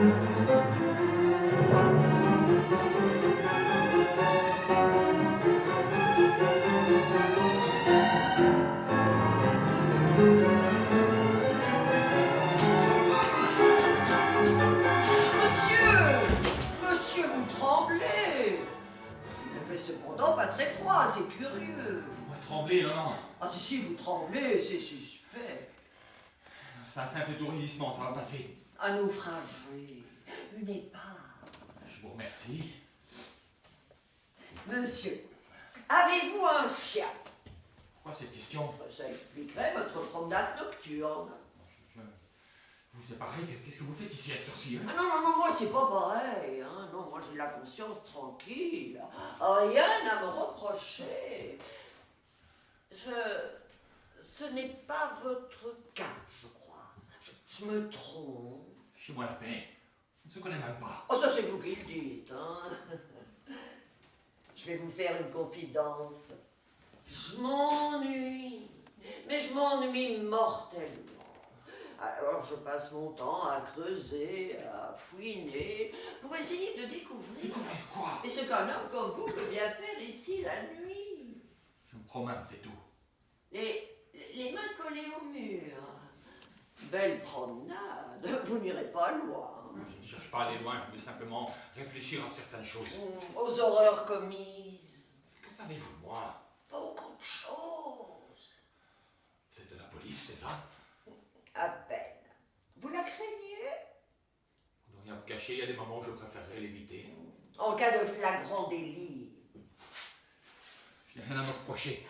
Monsieur, vous tremblez. Il ne fait cependant pas très froid, c'est curieux. Moi, trembler, non. Ah si, vous tremblez, c'est suspect. C'est un simple étourdissement, ça va passer. Un naufragé, une épave. Je vous remercie. Monsieur, avez-vous un chien? Pourquoi cette question? Ça expliquerait votre promenade nocturne. Vous séparez, qu'est-ce que vous faites ici à cette heure-ci, hein? Ah non, moi c'est pas pareil, hein. Non, moi j'ai la conscience tranquille. Rien à me reprocher. Ce n'est pas votre cas, je crois. Je me trompe. Chez moi la paix. On ne se connaît même pas. Oh, ça c'est vous qui le dites, hein. Je vais vous faire une confidence. Je m'ennuie, mais je m'ennuie mortellement. Alors je passe mon temps à creuser, à fouiner, pour essayer de découvrir. Découvrir quoi? Et ce qu'un homme comme vous peut bien faire ici la nuit. Je me promène, c'est tout. Les mains collées au mur. Belle promenade, vous n'irez pas loin. Je ne cherche pas à aller loin, je veux simplement réfléchir à certaines choses. Aux horreurs commises. Que savez-vous de moi? Beaucoup de choses. Vous êtes de la police, c'est ça? À peine. Vous la craignez? Pour ne rien vous cacher, il y a des moments où je préférerais l'éviter. En cas de flagrant délit. Je n'ai rien à me reprocher.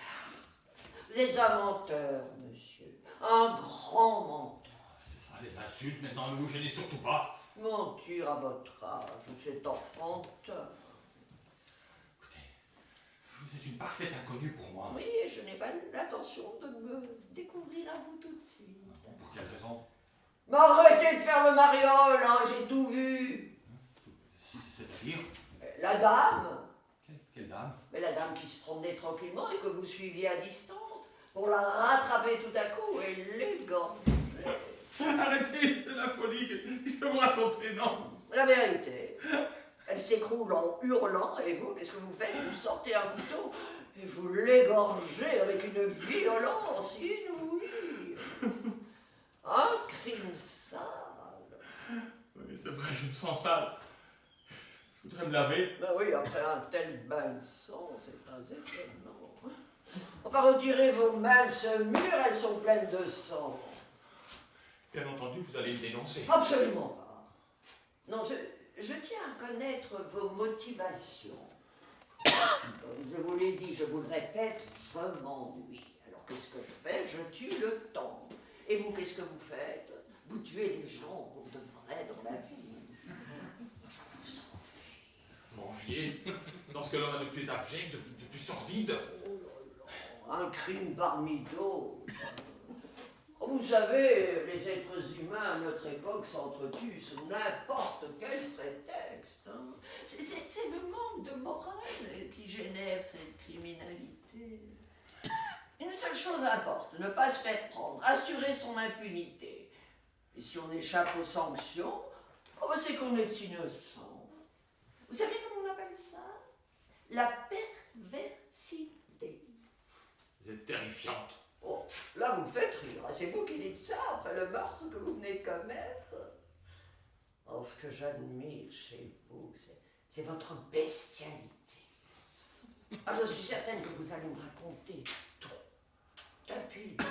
Vous êtes un menteur, monsieur. Un grand menteur. C'est ça, les insultes, maintenant ne vous gênez surtout pas. Mentir à votre âge, c'est enfantin. Écoutez, vous êtes une parfaite inconnue pour moi. Oui, et je n'ai pas l'intention de me découvrir à vous tout de suite. Pour quelle raison? Mais arrêtez de faire le mariole, hein, j'ai tout vu. C'est-à-dire? La dame. Quelle dame? Mais la dame qui se promenait tranquillement et que vous suiviez à distance pour la rattraper tout à coup et l'égorger. Arrêtez de la folie que je vous raconter, non? La vérité. Elle s'écroule en hurlant et vous, qu'est-ce que vous faites? Vous sortez un couteau et vous l'égorgez avec une violence inouïe. Un crime sale. Oui, c'est vrai, je me sens sale. Je voudrais me laver. Ben oui, après un tel bain de sang, c'est pas étonnant. Enfin, retirez vos mains de ce mur, elles sont pleines de sang. Bien entendu, vous allez me dénoncer. Absolument pas. Non, je tiens à connaître vos motivations. Comme je vous l'ai dit, je vous le répète, je m'ennuie. Alors qu'est-ce que je fais? Je tue le temps. Et vous, qu'est-ce que vous faites? Vous tuez les gens pour de vrai dans la vie. Je vous envie. M'envier? Dans ce que l'on a de plus abject, de plus sordide? Oh là là, un crime parmi d'autres. Vous savez, les êtres humains à notre époque s'entretuent sous n'importe quel prétexte. Hein. C'est le manque de morale qui génère cette criminalité. Une seule chose importe, ne pas se faire prendre, assurer son impunité. Et si on échappe aux sanctions, oh ben c'est qu'on est innocent. Vous savez comment on appelle ça? La perversité. Vous êtes terrifiante. Oh, là, vous me faites rire. C'est vous qui dites ça après le meurtre que vous venez de commettre. Oh, ce que j'admire chez vous, c'est votre bestialité. Ah, je suis certaine que vous allez me raconter tout. Depuis le début.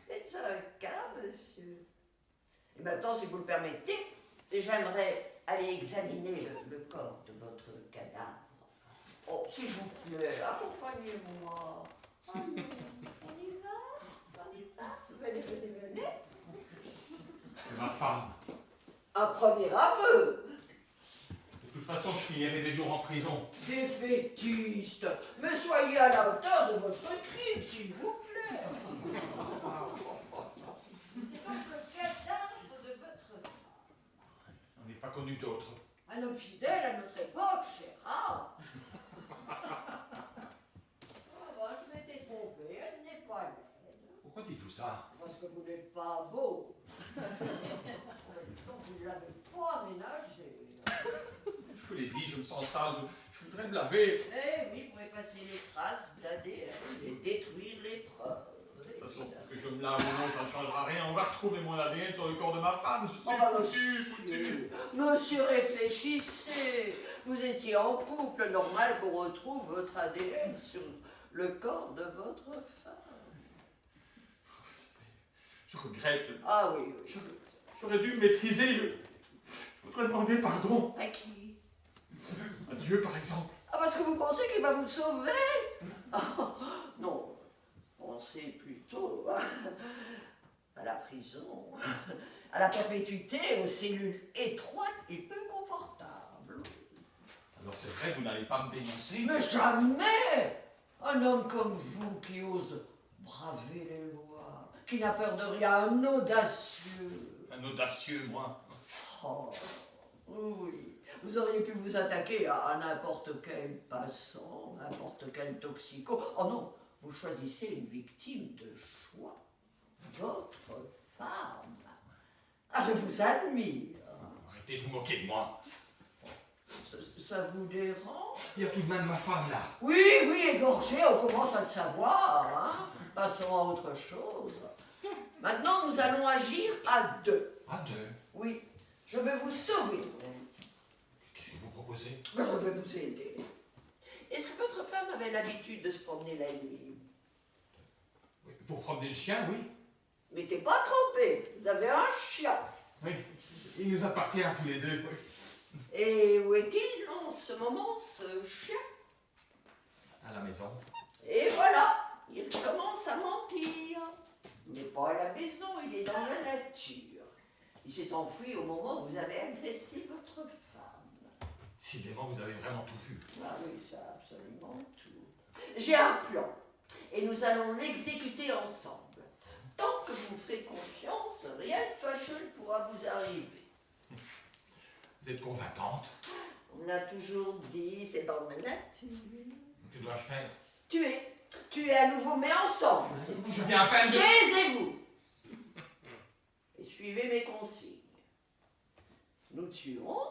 Est-ce un cas, monsieur? Et maintenant, si vous le permettez, j'aimerais aller examiner le corps de votre cadavre. Oh, s'il vous plaît, accompagnez-moi. On y va? Venez. C'est ma femme. Un premier aveu. De toute façon, je finirai les jours en prison. Défaitiste. Mais soyez à la hauteur de votre crime, s'il vous plaît. C'est donc le cadavre de votre femme. On n'est pas connu d'autres. Un homme fidèle à notre époque, c'est rare. Je m'étais trompé, elle n'est pas laide. Pourquoi dites-vous ça? Parce que vous n'êtes pas beau. Donc vous ne l'avez pas vous l'ai dit, je me sens sale, je voudrais me laver. Eh oui, pour effacer les traces d'ADN et détruire les preuves. De toute façon, que je me lave ou non, ça ne changera rien. On va retrouver mon ADN sur le corps de ma femme. Je suis Enfin, foutu. monsieur, réfléchissez. Vous étiez en couple, normal qu'on retrouve votre ADN sur le corps de votre femme. Je regrette. Ah oui, oui. J'aurais dû maîtriser. Je voudrais demander pardon. À qui? À Dieu, par exemple. Ah, parce que vous pensez qu'il va vous sauver? Ah, non, pensez plutôt à la prison, à la perpétuité, aux cellules étroites et peu confortables. Alors c'est vrai, vous n'allez pas me dénoncer? Mais jamais! Un homme comme vous qui ose braver les lois, qui n'a peur de rien, un audacieux. Un audacieux, moi. Oh, oui. Vous auriez pu vous attaquer à n'importe quel passant, n'importe quel toxico. Oh non, vous choisissez une victime de choix. Votre femme. Ah, je vous admire. Arrêtez de vous moquer de moi. Ça vous dérange? Il y a tout de même ma femme là. Oui, oui, égorgé, on commence à le savoir. Hein. Passons à autre chose. Maintenant, nous allons agir à deux. À deux? Oui, je vais vous sauver. Qu'est-ce que vous proposez? Je vais vous aider. Est-ce que votre femme avait l'habitude de se promener la nuit? Oui, pour promener le chien, oui. Mais t'es pas trompé, vous avez un chien. Oui, il nous appartient à tous les deux. Oui. Et où est-il en ce moment, ce chien? À la maison. Et voilà, il commence à mentir. Il n'est pas à la maison, il est dans la nature. Il s'est enfui au moment où vous avez agressé votre femme. Décidément, vous avez vraiment tout vu. Ah oui, ça, absolument tout. J'ai un plan, et nous allons l'exécuter ensemble. Tant que vous me ferez confiance, rien de fâcheux ne pourra vous arriver. Vous êtes convaincante. On l'a toujours dit, c'est dans ma nature. Que dois-je faire? Tuez à nouveau, mais ensemble. Je viens à peine de... Taisez-vous et suivez mes consignes. Nous tuons,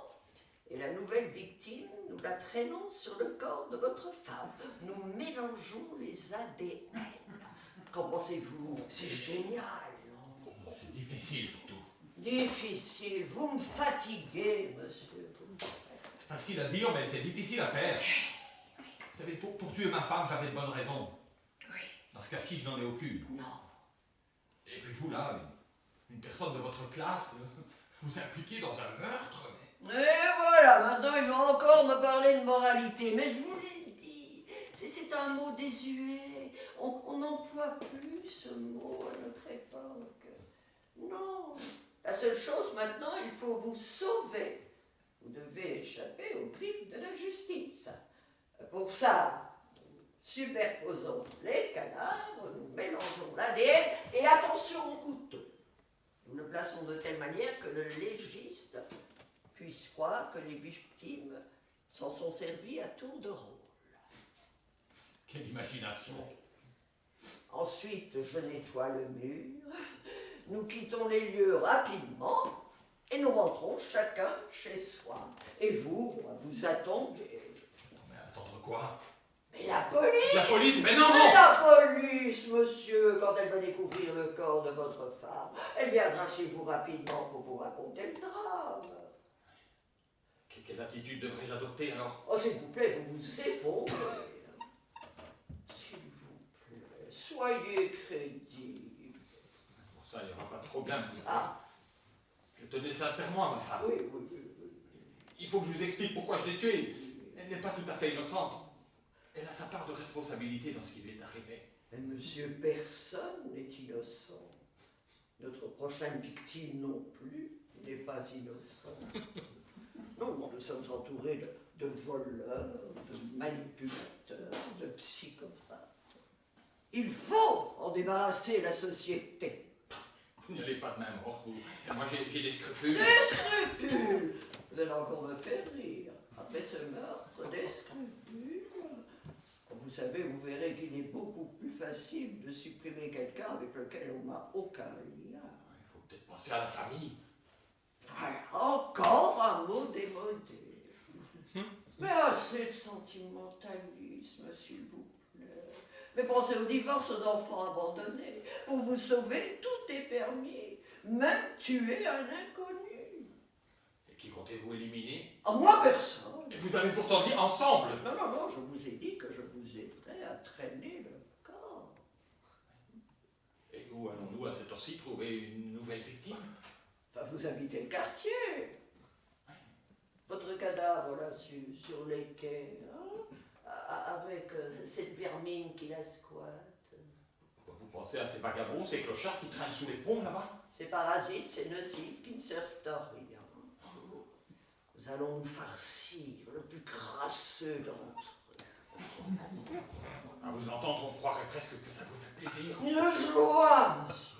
et la nouvelle victime, nous la traînons sur le corps de votre femme. Nous mélangeons les ADN. Qu'en pensez-vous? C'est génial, non? C'est difficile, surtout. Difficile, vous me fatiguez, monsieur. C'est facile à dire, mais c'est difficile à faire. Vous savez, pour tuer ma femme, j'avais de bonnes raisons. Oui. Dans ce cas-ci, je n'en ai aucune. Non. Et puis vous, là, une personne de votre classe, vous impliquez dans un meurtre. Et voilà, maintenant ils vont encore me parler de moralité. Mais je vous l'ai dit, c'est un mot désuet. On n'emploie plus ce mot à notre époque. Non. La seule chose maintenant, il faut vous sauver. Vous devez échapper aux griffes de la justice. Pour ça, nous superposons les cadavres, nous mélangeons l'ADN et attention au couteau. Nous le plaçons de telle manière que le légiste puisse croire que les victimes s'en sont servies à tour de rôle. Quelle imagination! Ensuite, je nettoie le mur, nous quittons les lieux rapidement et nous rentrons chacun chez soi. Et vous, vous attendez. Mais attendre quoi? Mais la police! La police? Mais non, Mais non! la police, monsieur, quand elle va découvrir le corps de votre femme, elle viendra chez vous rapidement pour vous raconter le drame. Quelle attitude devrais-je adopter alors? Oh, s'il vous plaît, vous vous effondrez. S'il vous plaît, soyez crédible. Pour ça, il n'y aura pas de problème, vous savez. Ah, Je tenais sincèrement à ma femme. oui, oui, oui, oui. Il faut que je vous explique pourquoi je l'ai tuée. Elle n'est pas tout à fait innocente. Elle a sa part de responsabilité dans ce qui lui est arrivé. Mais monsieur, personne n'est innocent. Notre prochaine victime non plus n'est pas innocent. Non, nous sommes entourés de voleurs, de manipulateurs, de psychopathes. Il faut en débarrasser la société. Vous n'y allez pas de même mort, vous. Et moi, j'ai des scrupules. Des scrupules! Vous allez encore me faire rire. Après ce meurtre, des scrupules. Vous savez, vous verrez qu'il est beaucoup plus facile de supprimer quelqu'un avec lequel on n'a aucun lien. Il faut peut-être penser à la famille. Voilà, encore un mot démodé. Mais assez de sentimentalisme, s'il vous plaît. Mais pensez au divorce, aux enfants abandonnés. Pour vous sauver, tout est permis. Même tuer un inconnu. Et qui comptez-vous éliminer? Ah, moi, personne. Et vous avez pourtant dit ensemble. Non, non, non, je vous ai dit que je vous aiderais à traîner le corps. Et où allons-nous à cette heure-ci trouver une nouvelle victime? Enfin, vous habitez le quartier. Votre cadavre, là, sur les quais, hein, avec cette vermine qui la squatte. Pourquoi vous pensez à ces vagabonds, ces clochards qui traînent sous les ponts là-bas? Ces parasites, ces nocifs qui ne servent à rien. Nous allons nous farcir le plus crasseux d'entre eux. À vous entendre, on croirait presque que ça vous fait plaisir. Une joie, monsieur.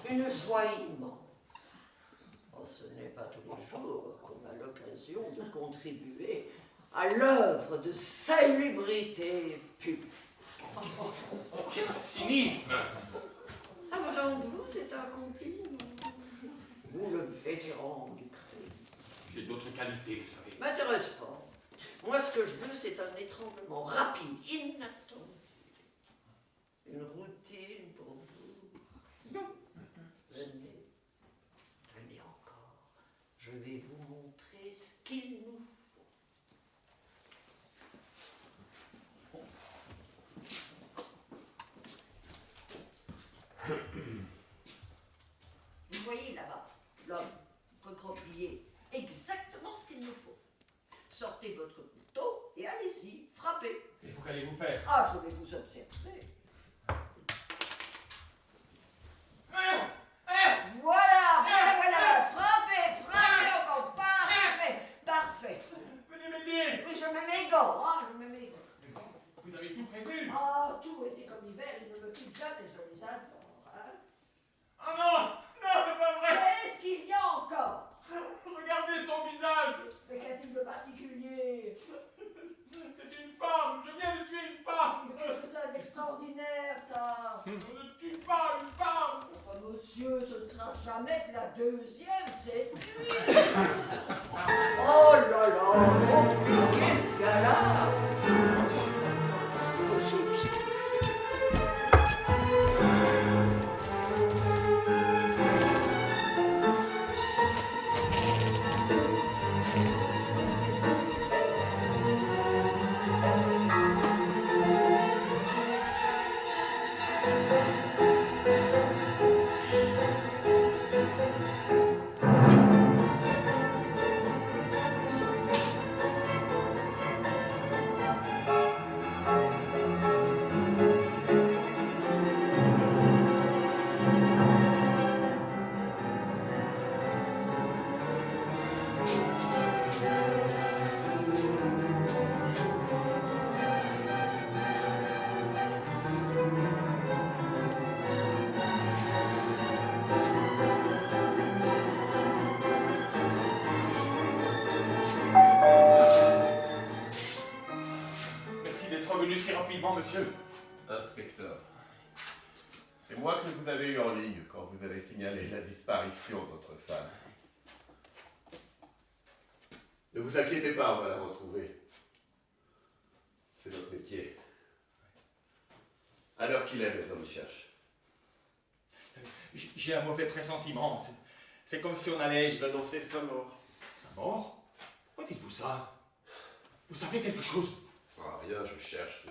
Une joie immense. Oh, ce n'est pas tous les jours qu'on a l'occasion de contribuer à l'œuvre de salubrité publique. Quel cynisme! Ah, voilà, vous, c'est un compliment. Vous, le vétéran du crédit. J'ai d'autres qualités, vous savez. M'intéresse pas. Moi, ce que je veux, c'est un étranglement rapide, inattendu. Une routine pour vous. Venez. Venez encore. Je vais vous montrer ce qu'il nous faut. Vous voyez là-bas, l'homme recroquevillé, exactement ce qu'il nous faut. Sortez votre couteau et allez-y, frappez. Et vous qu'allez-vous faire? Ah, je vais vous observer. Voilà, voilà, frappez encore, parfait. Venez m'aider! Oui, je mets mes gants, je mets mes gants. Vous avez tout prévu? Ah, tout était comme hiver, ils ne me quittent jamais, je les adore, Ah non! Non, c'est pas vrai! Qu'est-ce qu'il y a encore? Regardez son visage! Mais qu'a-t-il de particulier? C'est une femme! Je viens de tuer une femme! Mais qu'est-ce que c'est d'extraordinaire, ça? On ne tue pas une femme! Oh, monsieur, ce ne sera jamais que la deuxième, c'est lui. Oh là là, compliqué ce gars-là. Possible. Monsieur. Inspecteur, c'est moi que vous avez eu en ligne quand vous avez signalé la disparition de votre femme. Ne vous inquiétez pas, on va la retrouver. C'est notre métier. À l'heure qu'il est, les hommes cherchent. J'ai un mauvais pressentiment. C'est comme si on allait... Je annonçais sa mort. Sa mort? Pourquoi dites-vous ça? Vous savez quelque chose? Ah, rien, je cherche.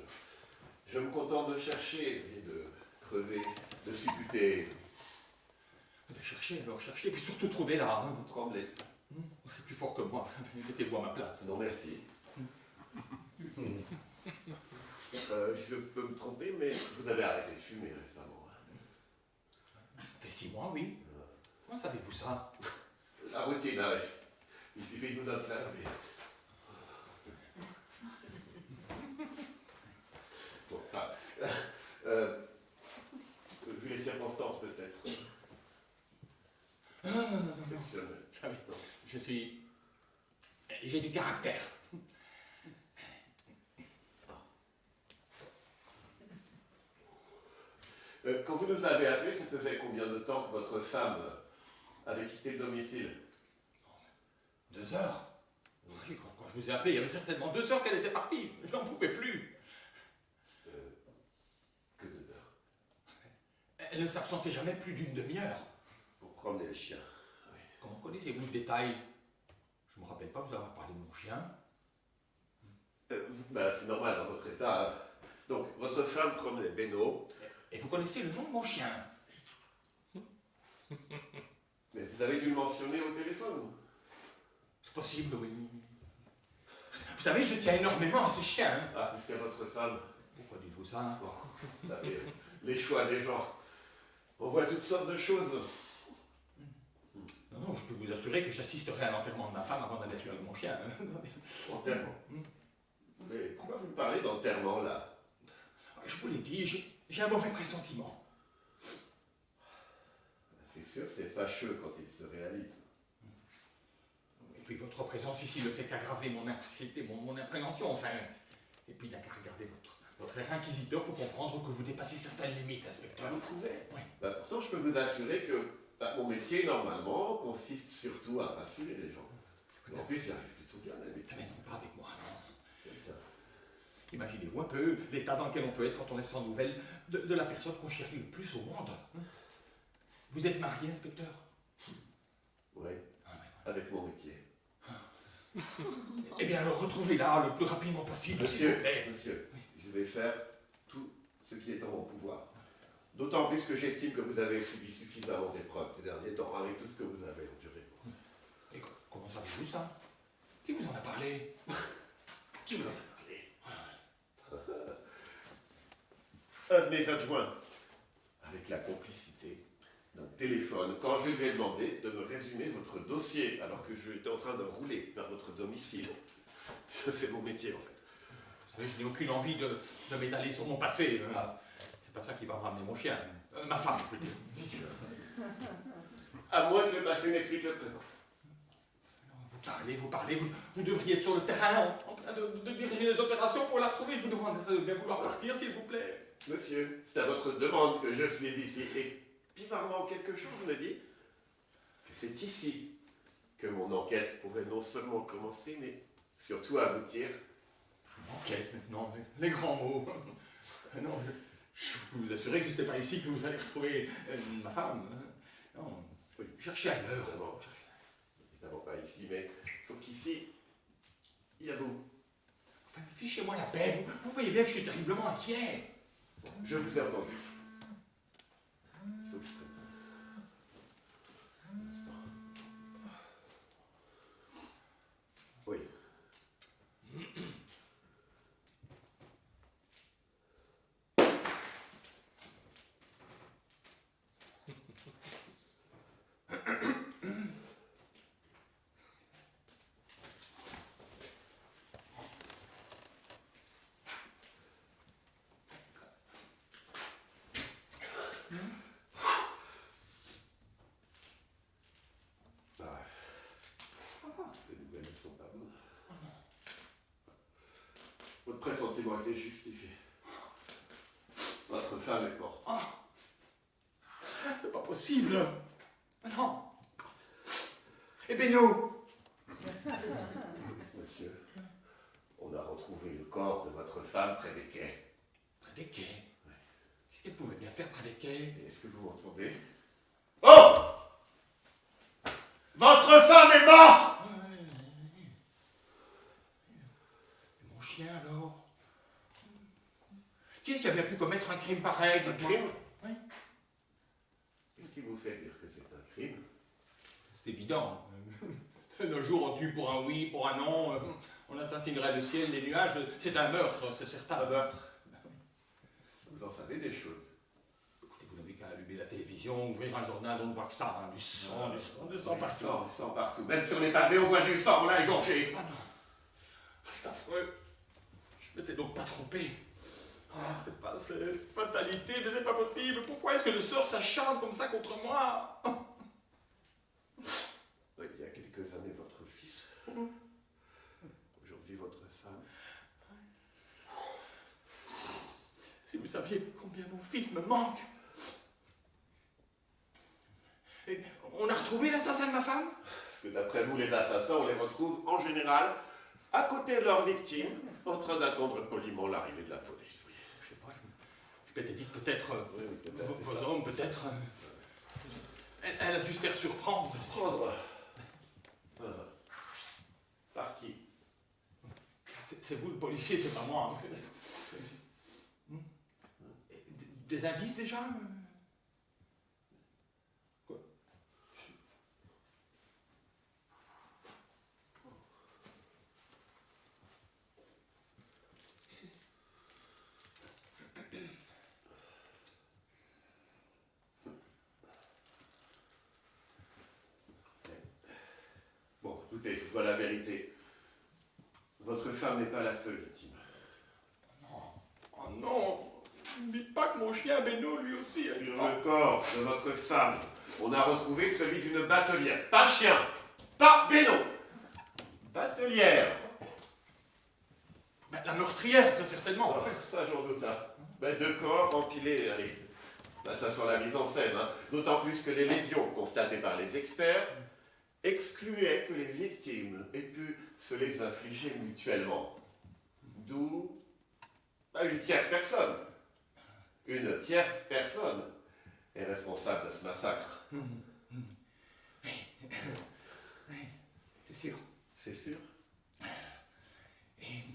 Je me contente de chercher et de creuser, de supputer. Cherchez, alors cherchez, puis surtout trouvez là. Hein. Tremblez. C'est plus fort que moi. Mettez-vous à ma place. Non, merci. Je peux me tromper, mais vous avez arrêté de fumer récemment. Ça fait 6 mois, oui. Comment savez-vous ça? La routine reste. Il suffit de vous observer. Bon, vu les circonstances, peut-être. Non. Exceptionnel. Vous savez, je suis... J'ai du caractère. Quand vous nous avez appelé, ça faisait combien de temps que votre femme avait quitté le domicile? 2 heures? Oui, quoi, je vous ai appelé, il y avait certainement 2 heures qu'elle était partie. Je n'en pouvais plus. Que 2 heures. Elle ne s'absentait jamais plus d'une demi-heure. Pour promener le chien. Comment connaissez-vous ce détail? Je ne me rappelle pas vous avoir parlé de mon chien. Bah, c'est normal dans votre état. Donc, votre femme promenait Beno. Et vous connaissez le nom de mon chien? Mais vous avez dû le mentionner au téléphone. C'est possible, oui. Vous savez, je tiens énormément à ces chiens. Hein. Ah, puisqu'à votre femme. Pourquoi dites-vous ça? Bon, vous savez, les choix des gens. On voit toutes sortes de choses. Non, non, je peux vous assurer que j'assisterai à l'enterrement de ma femme avant d'aller sur mon chien. Hein. Enterrement. Mais pourquoi vous me parlez d'enterrement, là? Je vous l'ai dit, j'ai un mauvais pressentiment. C'est sûr, c'est fâcheux quand il se réalise. Et puis votre présence ici ne fait qu'aggraver mon anxiété, mon appréhension, enfin. Et puis il n'y a qu'à regarder votre air inquisiteur pour comprendre que vous dépassez certaines limites, inspecteur. Vous trouvez? Oui. Bah, pourtant, je peux vous assurer que mon métier, normalement, consiste surtout à rassurer les gens. En plus, j'arrive plutôt bien d'habitude. Mais non, pas avec moi, non. C'est ça. Imaginez-vous un peu l'état dans lequel on peut être quand on est sans nouvelles de la personne qu'on chérit le plus au monde. Vous êtes marié, inspecteur? Oui, Ah, ouais. avec mon métier. Eh bien alors, retrouvez-la le plus rapidement possible, s'il vous plaît. Monsieur, je vais faire tout ce qui est en mon pouvoir. D'autant plus que j'estime que vous avez subi suffisamment d'épreuves ces derniers temps, avec tout ce que vous avez enduré. Et comment savez-vous ça? Qui vous en a parlé? Qui vous en a parlé? Un de mes adjoints, avec la complicité d'un téléphone, quand je lui ai demandé de me résumer votre dossier, alors que j'étais en train de rouler vers votre domicile. Je fais mon métier, en fait. Vous savez, je n'ai aucune envie de m'étaler sur mon passé. C'est pas ça qui va me ramener mon chien. Ma femme, je veux dire. À moins que le passé n'explique le présent. Vous parlez, vous devriez être sur le terrain en train de diriger les opérations pour la retrouver. Je vous demanderai de bien vouloir partir, s'il vous plaît. Monsieur, c'est à votre demande que je suis ici. Et bizarrement, quelque chose me dit que c'est ici que mon enquête pourrait non seulement commencer, mais surtout aboutir. Enquête maintenant, les grands mots. Non, je peux vous assurer que ce n'est pas ici que vous allez retrouver ma femme. Non, Oui, cherchez ailleurs. évidemment pas ici, mais sauf qu'ici, il y a vous. Enfin, fichez-moi la paix. Vous voyez bien que je suis terriblement inquiet. Je vous ai entendu. Il faut que je prenne un instant. Oui. Les nouvelles ne sont pas bonnes. Votre pressentiment était justifié. Votre femme est morte. C'est pas possible. Non. Et Beno? Monsieur, on a retrouvé le corps de votre femme près des quais. Près des quais? Qu'est-ce qu'elle pouvait bien faire près des quais? Est-ce que vous m'entendez? Oh! Votre femme est morte! Et mon chien alors? Qui est-ce qui a bien pu commettre un crime pareil? Un crime? Oui. Qu'est-ce qui vous fait dire que c'est un crime? C'est évident. De nos jours, on tue pour un oui, pour un non. On assassinerait le ciel, les nuages. C'est un meurtre, c'est certain. Un meurtre. Vous en savez des choses. Écoutez, vous n'avez qu'à allumer la télévision, ouvrir un journal, on ne voit que ça. Hein. Du sang partout. Du sang partout. Même sur les pavés, on voit du sang, on l'a égorgé. Ah non. C'est affreux. Je m'étais donc pas trompé. C'est fatalité, mais c'est pas possible. Pourquoi est-ce que le sort s'acharne comme ça contre moi? Il y a quelques années, votre fils. Aujourd'hui, votre femme. Si vous saviez combien mon fils me manque. Et on a retrouvé l'assassin de ma femme? Parce que d'après vous, les assassins, on les retrouve en général à côté de leur victime, en train d'attendre poliment l'arrivée de la police. Oui. Je sais pas, je m'étais dit que peut-être Oui, peut-être, vos c'est ça. hommes, peut-être. Elle a dû se faire surprendre. Prendre. Par qui? C'est vous le policier, c'est pas moi. Des indices déjà? Quoi? Bon, écoutez, je vous dois la vérité. Votre femme n'est pas la seule victime. Oh non! Ne dites pas que mon chien Beno, lui aussi, a Sur le corps de votre femme, on a retrouvé celui d'une batelière. Pas chien, pas Beno. Batelière. La meurtrière, très certainement. Oh, ça, j'en doute pas. Ben, deux corps empilés, allez. Ben, ça sent la mise en scène, hein. D'autant plus que les lésions constatées par les experts excluaient que les victimes aient pu se les infliger mutuellement. D'où une tierce personne. Une tierce personne est responsable de ce massacre. C'est sûr. C'est sûr.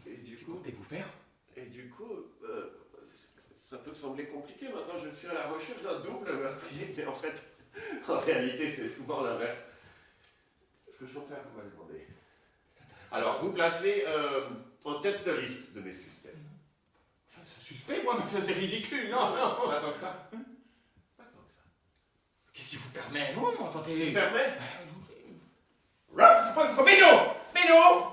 Et du que coup, comptez-vous faire? Et du coup, ça peut sembler compliqué. Maintenant, je suis à la recherche d'un double meurtrier, mais en réalité, c'est souvent l'inverse. Ce que je vais faire, vous m'avez demandé. Alors, vous placez en tête de liste de mes suspects. Ce suspect, moi, me faisait ridicule, non? Pas tant que ça. Pas tant que ça. Qu'est-ce qui vous permet? Non, attendez. Tu permets? Oh, Beno! Beno!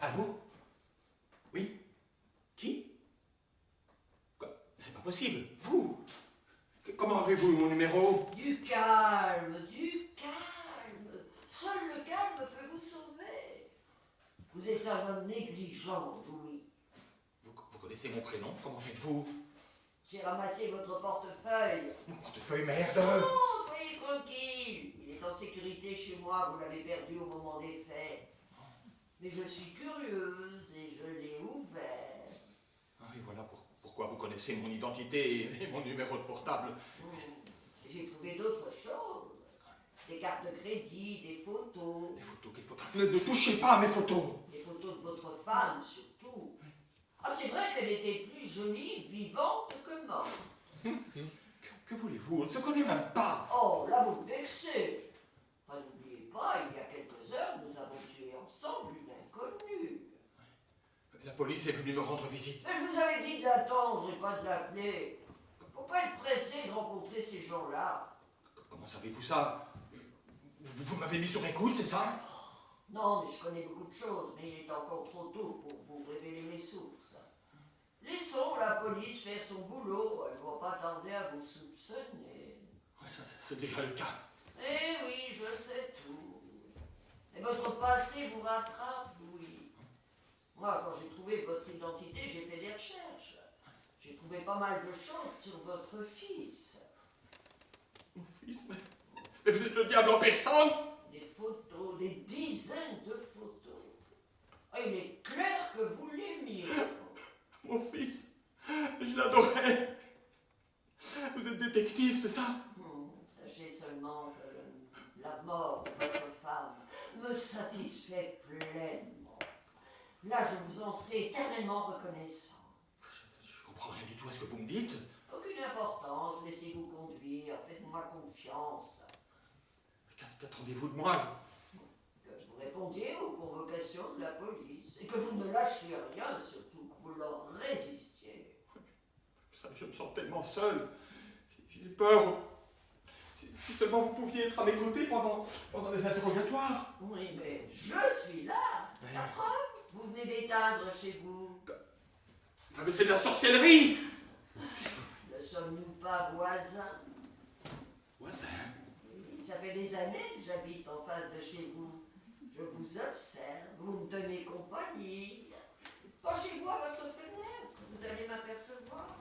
Allô? Oui? Qui? Quoi? C'est pas possible. Vous? Comment avez-vous mon numéro? Du calme, du calme. Seul le calme peut vous sauver. Vous êtes un homme négligent, Louis. Vous connaissez mon prénom? Comment faites-vous? J'ai ramassé votre portefeuille. Mon portefeuille, merde! Non, soyez tranquille. Il est en sécurité chez moi, vous l'avez perdu au moment des faits. Mais je suis curieuse et je l'ai ouvert. Ah oui, voilà pourquoi vous connaissez mon identité et mon numéro de portable. J'ai trouvé d'autres choses. Des cartes de crédit, des photos. Les photos, quelles photos? Ne touchez pas à mes photos! Des photos de votre femme, surtout. Ah, c'est vrai qu'elle était plus jolie vivante que morte. Que voulez-vous? On ne se connaît même pas! Oh, là, vous me vexez. Enfin, n'oubliez pas, il y a quelques heures, nous avons tué ensemble une inconnue. La police est venue me rendre visite. Mais je vous avais dit de l'attendre et pas de l'appeler. Faut pas être pressé de rencontrer ces gens-là. Comment savez-vous ça? Vous m'avez mis sur écoute, c'est ça? Non, mais je connais beaucoup de choses, mais il est encore trop tôt pour vous révéler mes sources. Laissons la police faire son boulot, elle ne va pas tarder à vous soupçonner. Ouais, c'est déjà le cas. Eh oui, je sais tout. Et votre passé vous rattrape, Louis. Moi, quand j'ai trouvé votre identité, j'ai fait des recherches. J'ai trouvé pas mal de choses sur votre fils. Mon fils, mais vous êtes le diable en personne! Des photos, des dizaines de photos. Ah, il est clair que vous l'aimiez. Mon fils, je l'adorais. Vous êtes détective, c'est ça? Sachez seulement que la mort de votre femme me satisfait pleinement. Là, je vous en serai éternellement reconnaissant. Je comprends rien du tout à ce que vous me dites. Aucune importance, laissez-vous conduire, faites-moi confiance. Qu'attendez-vous de moi? Que vous répondiez aux convocations de la police et que vous ne lâchiez rien, surtout que vous leur résistiez. Ça, je me sens tellement seul. J'ai peur. Si Si seulement vous pouviez être à mes côtés pendant les interrogatoires. Oui, mais je suis là. La preuve, vous venez d'éteindre chez vous. Ah, mais c'est de la sorcellerie. Ne sommes-nous pas voisins? Voisin? Oui, ça fait des années que j'habite en face de chez vous. Je vous observe, vous me tenez compagnie. Penchez-vous à votre fenêtre, vous allez m'apercevoir.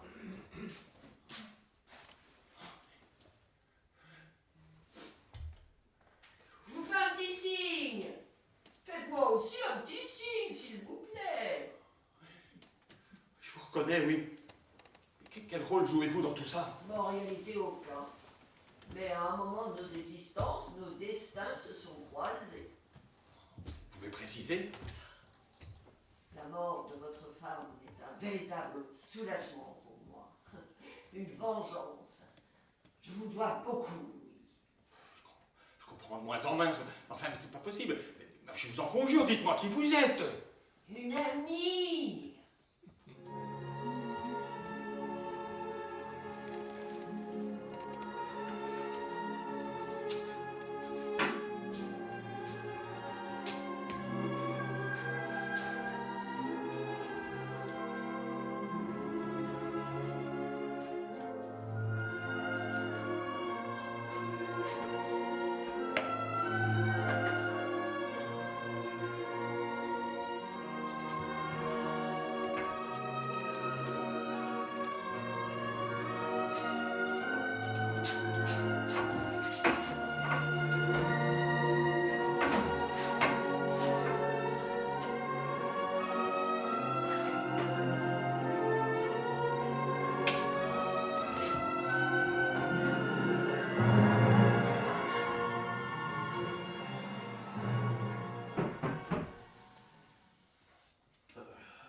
Je vous fais un petit signe. Faites-moi aussi un petit signe, s'il vous plaît. Je vous reconnais, oui. Quel rôle jouez-vous dans tout ça? En réalité, aucun. Mais à un moment de nos existences, nos destins se sont croisés. Vous pouvez préciser? La mort de votre femme est un véritable soulagement pour moi. Une vengeance. Je vous dois beaucoup, Louis. Je comprends de moins en moins. Enfin, c'est pas possible. Mais je vous en conjure, dites-moi qui vous êtes. Une amie.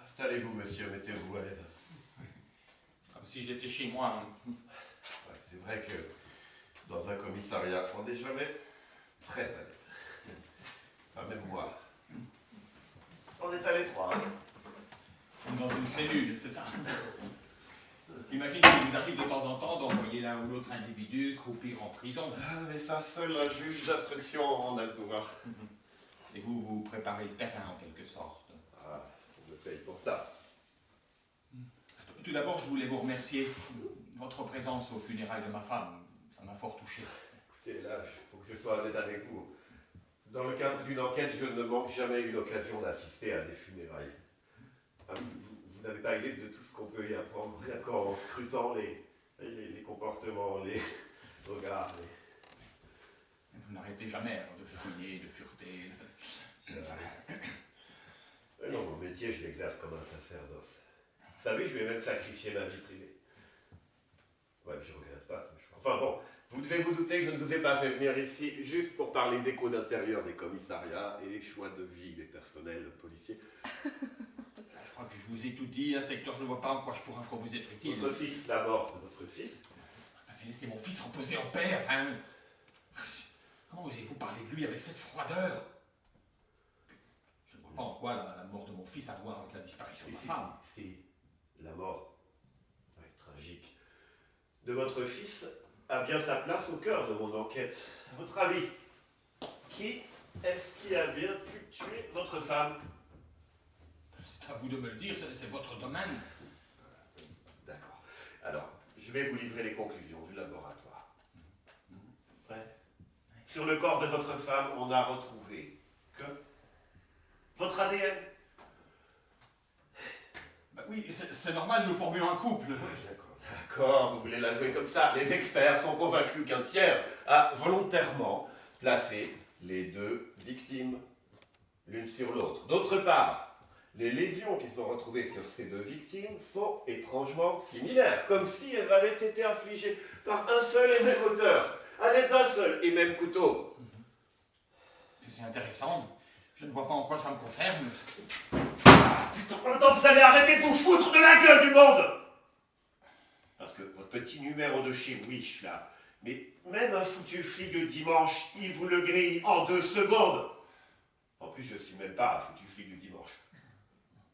Installez-vous, monsieur, mettez-vous à l'aise. Comme si j'étais chez moi. Ouais, c'est vrai que dans un commissariat, on n'est jamais très à l'aise. Enfin, même moi. On est à l'étroit. Dans une cellule, c'est ça. J'imagine qu'il vous arrive de temps en temps d'envoyer l'un ou l'autre individu croupir en prison. Ah, mais ça, seul un juge d'instruction en a le pouvoir. Et vous préparez le terrain en quelque sorte. Ah, on me paye pour ça. Tout d'abord, je voulais vous remercier. Votre présence aux funérailles de ma femme, ça m'a fort touché. Écoutez, là, il faut que je sois honnête avec vous. Dans le cadre d'une enquête, je ne manque jamais eu l'occasion d'assister à des funérailles. Ah oui, vous n'avez pas idée de tout ce qu'on peut y apprendre, rien qu'en scrutant les comportements, les regards. Vous n'arrêtez jamais alors, de fouiller, de fureter. Non, mon métier, je l'exerce comme un sacerdoce. Vous savez, je vais même sacrifier ma vie privée. Ouais, mais je regrette pas ce choix. Enfin bon, vous devez vous douter que je ne vous ai pas fait venir ici juste pour parler d'écho d'intérieur des commissariats et des choix de vie des personnels policiers. Je crois que je vous ai tout dit, inspecteur, je ne vois pas en quoi je pourrais encore vous être utile. Votre fils, la mort de votre fils. Laissez mon fils reposer en paix, enfin. Comment osez-vous parler de lui avec cette froideur? Je ne vois pas en quoi la mort de mon fils a à voir avec la disparition de ma femme. Si, la mort, ouais, tragique, de votre fils a bien sa place au cœur de mon enquête. À votre avis, qui est-ce qui a bien pu tuer votre femme? C'est à vous de me le dire, c'est votre domaine. D'accord. Alors, je vais vous livrer les conclusions du laboratoire. Prêt? Sur le corps de votre femme, on n'a retrouvé que votre ADN. Bah oui, c'est normal, nous formions un couple. D'accord, vous voulez la jouer comme ça. Les experts sont convaincus qu'un tiers a volontairement placé les deux victimes l'une sur l'autre. D'autre part, les lésions qui sont retrouvées sur ces deux victimes sont étrangement similaires, comme si elles avaient été infligées par un seul et même auteur, à l'aide d'un seul et même couteau. C'est intéressant. Je ne vois pas en quoi ça me concerne. Putain, maintenant vous allez arrêter de vous foutre de la gueule du monde! Parce que votre petit numéro de chez Wish, là, mais même un foutu flic de dimanche, il vous le grille en 2 secondes. En plus, je suis même pas un foutu flic du dimanche.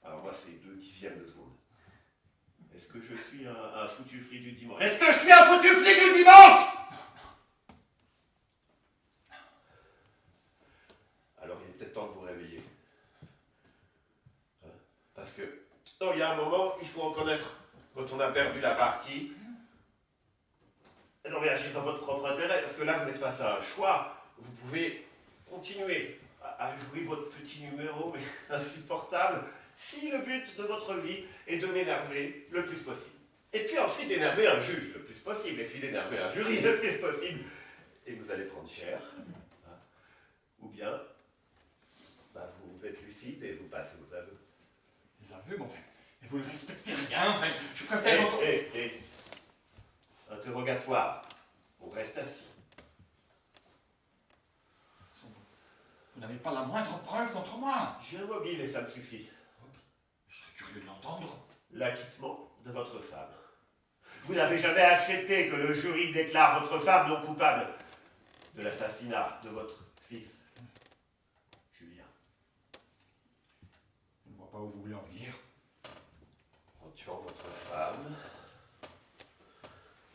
Alors moi, c'est 2/10 de seconde. Est-ce que je suis un foutu flic du dimanche? Est-ce que je suis un foutu flic du dimanche? Non, il y a un moment, il faut reconnaître quand on a perdu la partie. Non mais agissez dans votre propre intérêt, parce que là vous êtes face à un choix. Vous pouvez continuer à jouer votre petit numéro, mais insupportable, si le but de votre vie est de m'énerver le plus possible. Et puis ensuite d'énerver un juge le plus possible, et puis d'énerver un jury le plus possible. Et vous allez prendre cher. Hein. Ou bien, vous êtes lucide et vous passez aux aveux. Les aveux, mais enfin, mais vous ne respectez rien, enfin, je préfère... Interrogatoire. On reste assis. Vous n'avez pas la moindre preuve contre moi. J'ai un mobile et ça me suffit. Je serais curieux de l'entendre. L'acquittement de votre femme. Vous n'avez jamais accepté que le jury déclare votre femme non coupable de l'assassinat de votre fils, Julien. Je ne vois pas où vous voulez en venir. En tuant votre femme,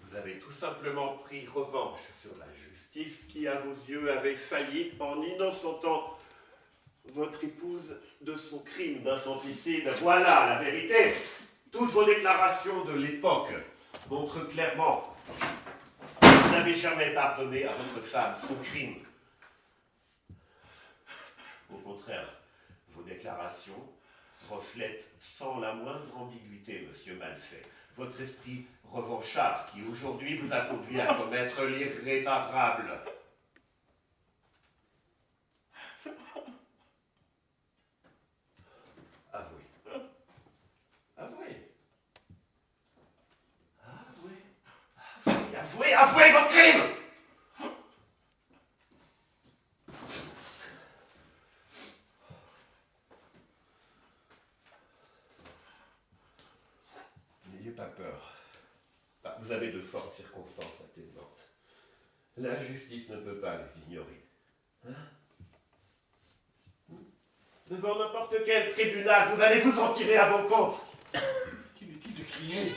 vous avez tout simplement pris revanche sur la justice qui, à vos yeux, avait failli en innocentant votre épouse de son crime d'infanticide. Voilà la vérité. Toutes vos déclarations de l'époque montrent clairement que vous n'avez jamais pardonné à votre femme son crime. Au contraire, vos déclarations reflètent sans la moindre ambiguïté, monsieur Malfait, votre esprit revanchard qui aujourd'hui vous a conduit à commettre l'irréparable. Avouez. Avouez. Avouez votre crime! N'ayez pas peur. Vous avez de fortes circonstances atténuantes. La justice ne peut pas les ignorer. Hein? Devant n'importe quel tribunal, vous allez vous en tirer à bon compte. C'est inutile de crier.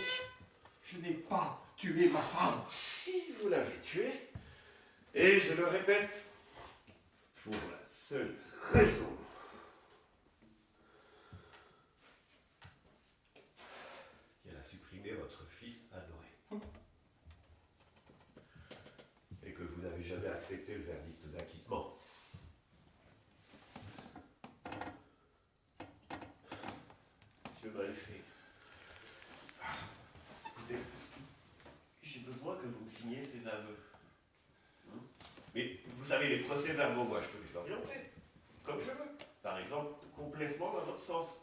Je n'ai pas tué ma femme. Si vous l'avez tuée, et je le répète, pour la seule raison qu'elle a supprimé votre fils adoré. Et que vous n'avez jamais accepté le verdict d'acquittement. Monsieur Malfait, écoutez, j'ai besoin que vous me signiez ces aveux. Mais vous savez, les procès-verbaux, moi je peux les orienter, comme je veux. Par exemple, complètement dans votre sens.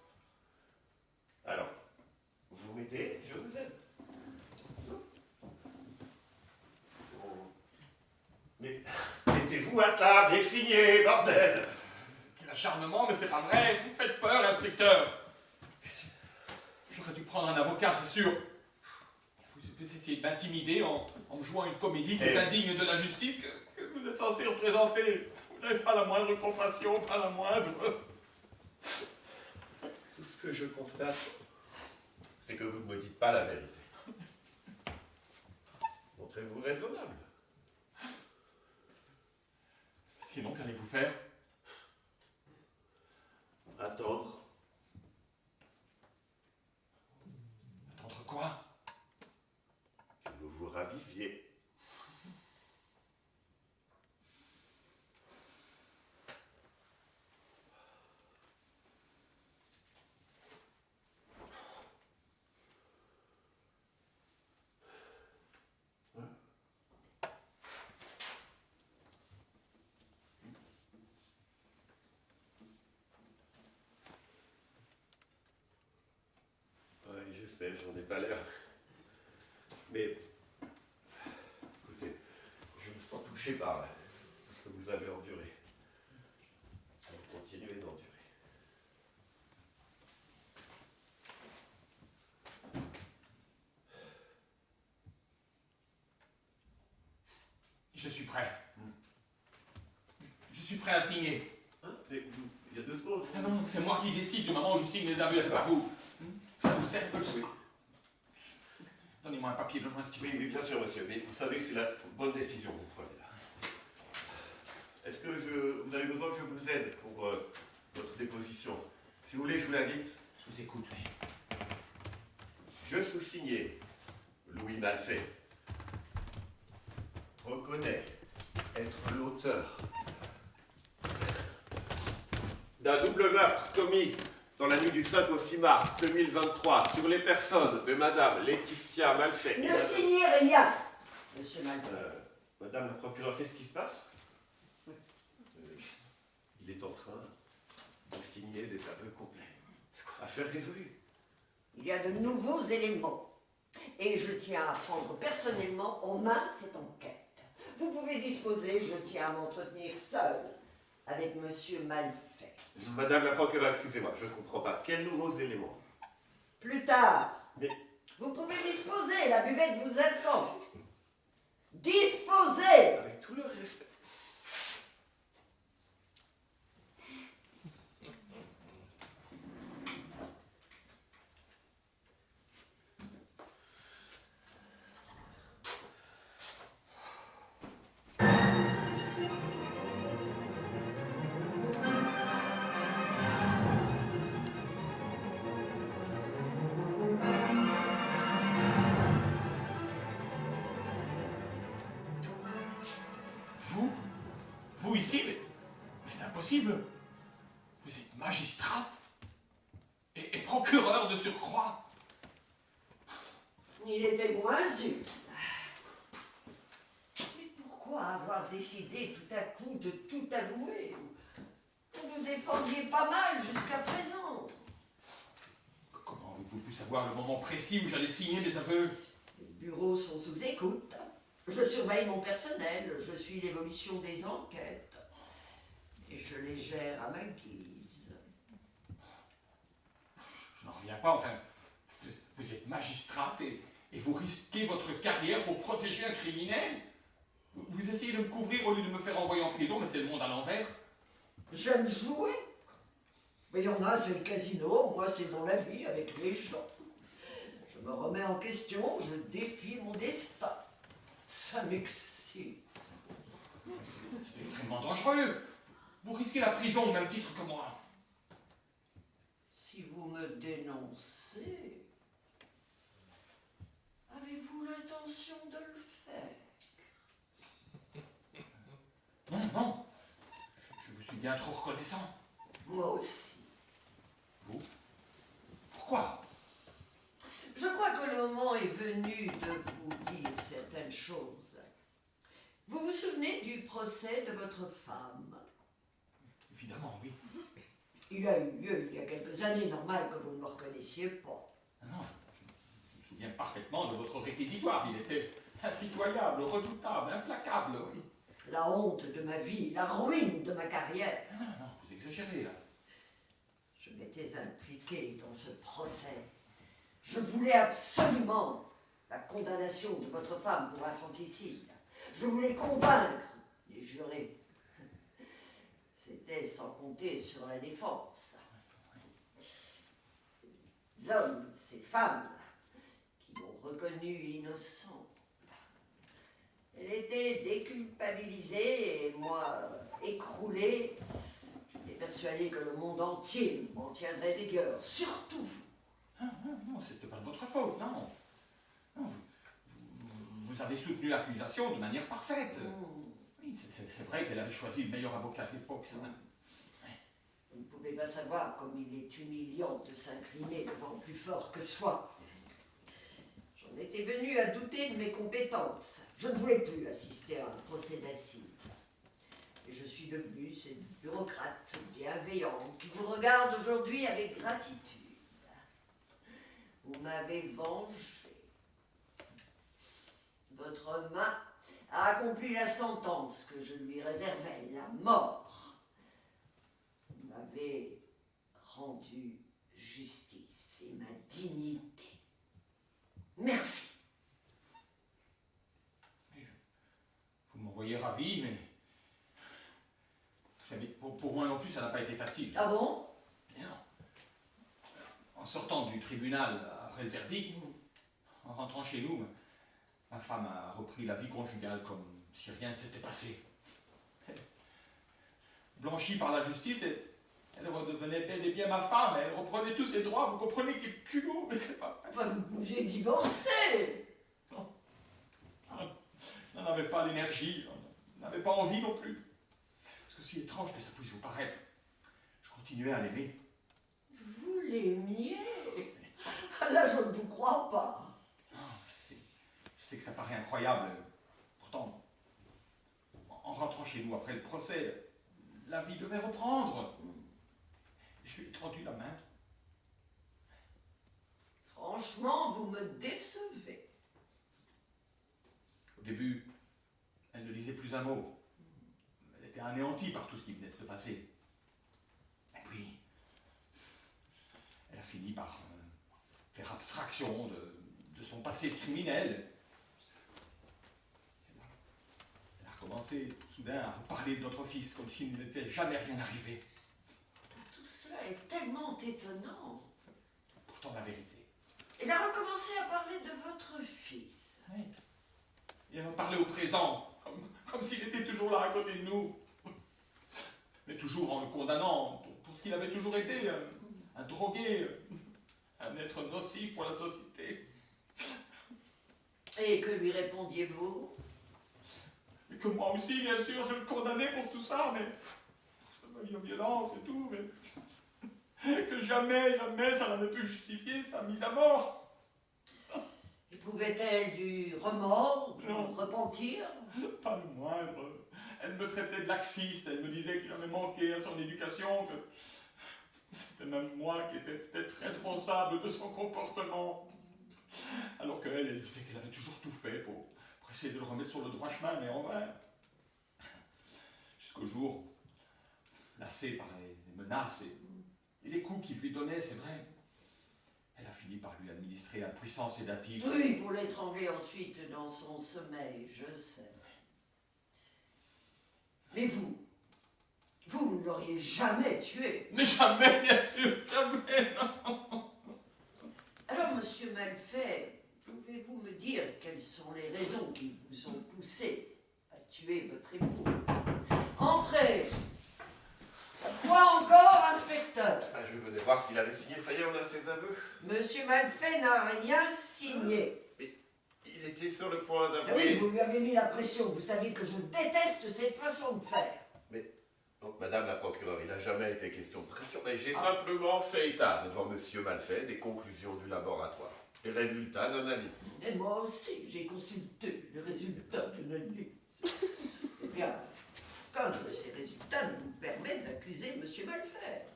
Alors, vous m'aidez, je vous aide. Mais mettez-vous à table et signez, bordel! Quel acharnement, mais c'est pas vrai. Vous faites peur, inspecteur. J'aurais dû prendre un avocat, c'est sûr. Vous essayez de m'intimider en me jouant une comédie qui est indigne de la justice que vous êtes censé représenter. Vous n'avez pas la moindre compassion, pas la moindre. Tout ce que je constate, c'est que vous ne me dites pas la vérité. Montrez-vous raisonnable. Sinon, qu'allez-vous faire? Attendre. Attendre quoi? Que vous vous ravisiez. Je sais, j'en ai pas l'air. Mais, écoutez, je me sens touché par ce que vous avez enduré. Ce que vous continuez d'endurer. Je suis prêt. Je suis prêt à signer. Hein? Mais il y a 2 secondes. Ah non, c'est moi qui décide du moment où je signe les aveux, c'est pas vous. Vous êtes Oui. Donnez-moi un papier, donnez-moi un stylo. Oui, bien sûr, monsieur. Mais vous savez que c'est la bonne décision que vous prenez là. Est-ce que vous avez besoin que je vous aide pour votre déposition? Si vous voulez, je vous la dicte. Je vous écoute, oui. Je sous-signé, Louis Malfait, reconnais être l'auteur d'un double meurtre commis dans la nuit du 5 au 6 mars 2023 sur les personnes de Madame Laetitia Malfait. Ne signez rien, monsieur Malfait. Madame la procureure, qu'est-ce qui se passe? Il est en train de signer des aveux complets. Affaire résolue. Il y a de nouveaux éléments. Et je tiens à prendre personnellement en main cette enquête. Vous pouvez disposer, je tiens à m'entretenir seul avec monsieur Malfait. Madame la procureure, excusez-moi, je ne comprends pas. Quels nouveaux éléments? Plus tard. Mais Vous pouvez disposer, la buvette vous attend. Disposez. avec tout le respect. Vous ici, mais c'est impossible. Vous êtes magistrate et procureur de surcroît. Il était moins utile. Mais pourquoi avoir décidé tout à coup de tout avouer? Vous vous défendiez pas mal jusqu'à présent. Comment avez-vous pu savoir le moment précis où j'allais signer mes aveux? Les bureaux sont sous écoute. Je surveille mon personnel, je suis l'évolution des enquêtes. Et je les gère à ma guise. Je n'en reviens pas, enfin. Vous êtes magistrate et vous risquez votre carrière pour protéger un criminel? Vous essayez de me couvrir au lieu de me faire envoyer en prison, mais c'est le monde à l'envers. J'aime jouer. Mais il y en a, c'est le casino, moi c'est dans la vie avec les gens. Je me remets en question, je défie mon destin. Ça m'excite. C'est extrêmement dangereux. Vous risquez la prison au même titre que moi. Si vous me dénoncez, avez-vous l'intention de le faire? Non, non. Je vous suis bien trop reconnaissant. Moi aussi. Vous? Pourquoi? Je crois que le moment est venu de vous dire certaines choses. Vous vous souvenez du procès de votre femme? Évidemment, oui. Il a eu lieu il y a quelques années, normal que vous ne me reconnaissiez pas. Non, je me souviens parfaitement de votre réquisitoire. Il était impitoyable, redoutable, implacable, oui. La honte de ma vie, la ruine de ma carrière. Non, non, vous exagérez, là. Je m'étais impliqué dans ce procès. Je voulais absolument la condamnation de votre femme pour infanticide. Je voulais convaincre les jurés. C'était sans compter sur la défense. Ces hommes, ces femmes qui m'ont reconnue innocente. Elle était déculpabilisée et moi écroulée. J'étais persuadée que le monde entier m'en tiendrait rigueur, surtout vous. Non, c'était pas de votre faute, non. Non, vous avez soutenu l'accusation de manière parfaite. Oui, c'est vrai qu'elle avait choisi le meilleur avocat de l'époque, ça. Vous ne pouvez pas savoir comme il est humiliant de s'incliner devant plus fort que soi. J'en étais venu à douter de mes compétences. Je ne voulais plus assister à un procès d'assises. Et je suis devenu cette bureaucrate bienveillante qui vous regarde aujourd'hui avec gratitude. Vous m'avez vengé. Votre main a accompli la sentence que je lui réservais, la mort. Vous m'avez rendu justice et ma dignité. Merci. Vous m'envoyez ravi, mais... Vous savez, pour moi non plus, ça n'a pas été facile. Ah bon? Non. En sortant du tribunal après le verdict, en rentrant chez nous, ma femme a repris la vie conjugale comme si rien ne s'était passé. Blanchie par la justice, Elle redevenait bel et bien ma femme, elle reprenait tous ses droits, vous comprenez quel culot, mais c'est pas vrai. Enfin, vous pouviez divorcer. On n'avait pas l'énergie, on n'avait pas envie non plus. Parce que si étrange que ça puisse vous paraître, je continuais à l'aimer. Vous l'aimiez? Là, je ne vous crois pas. Je sais que ça paraît incroyable. Pourtant, en rentrant chez nous après le procès, la vie devait reprendre. Je lui ai tendu la main. Franchement, vous me décevez. Au début, elle ne disait plus un mot. Elle était anéantie par tout ce qui venait de se passer. Et puis, elle a fini par faire abstraction de son passé criminel. Elle a recommencé soudain à reparler de notre fils comme s'il ne n'était jamais rien arrivé. Tout cela est tellement étonnant. Pourtant, la vérité. Elle a recommencé à parler de votre fils. Oui. Et elle en parlait au présent, comme s'il était toujours là à côté de nous. Mais toujours en le condamnant pour ce qu'il avait toujours été, un drogué, un être nocif pour la société. Et que lui répondiez-vous? Et que moi aussi, bien sûr, je le condamnais pour tout ça, mais pour sa violence et tout, mais que jamais, jamais ça n'avait pu justifier sa mise à mort. Éprouvait-elle du remords, du Non. repentir? Pas le moindre. Elle me traitait de laxiste, elle me disait qu'il avait manqué à son éducation, que c'était même moi qui étais peut-être responsable de son comportement. Alors qu'elle, elle disait qu'elle avait toujours tout fait pour essayer de le remettre sur le droit chemin, mais en vain. Jusqu'au jour, lassée par les menaces et les coups qu'il lui donnait, c'est vrai, elle a fini par lui administrer un puissant sédatif. Oui, pour l'étrangler ensuite dans son sommeil, je sais. Mais vous ne l'auriez jamais tué. Mais jamais, bien sûr, jamais, non. Alors, monsieur Malfait, pouvez-vous me dire quelles sont les raisons qui vous ont poussé à tuer votre époux? Entrez. Quoi encore, inspecteur? Ah, je venais voir s'il avait signé. Ça y est, on a ses aveux. Monsieur Malfait n'a rien signé. Il était sur le point Ah oui, d'avouer. vous lui avez mis la pression. Vous savez que je déteste cette façon de faire. Donc, Madame la procureure, il n'a jamais été question de pression, mais j'ai simplement fait état devant Monsieur Malfait des conclusions du laboratoire, les résultats d'analyse. Et moi aussi, j'ai consulté les résultats de l'analyse. Eh bien, qu'un de ces résultats nous permet d'accuser Monsieur Malfait.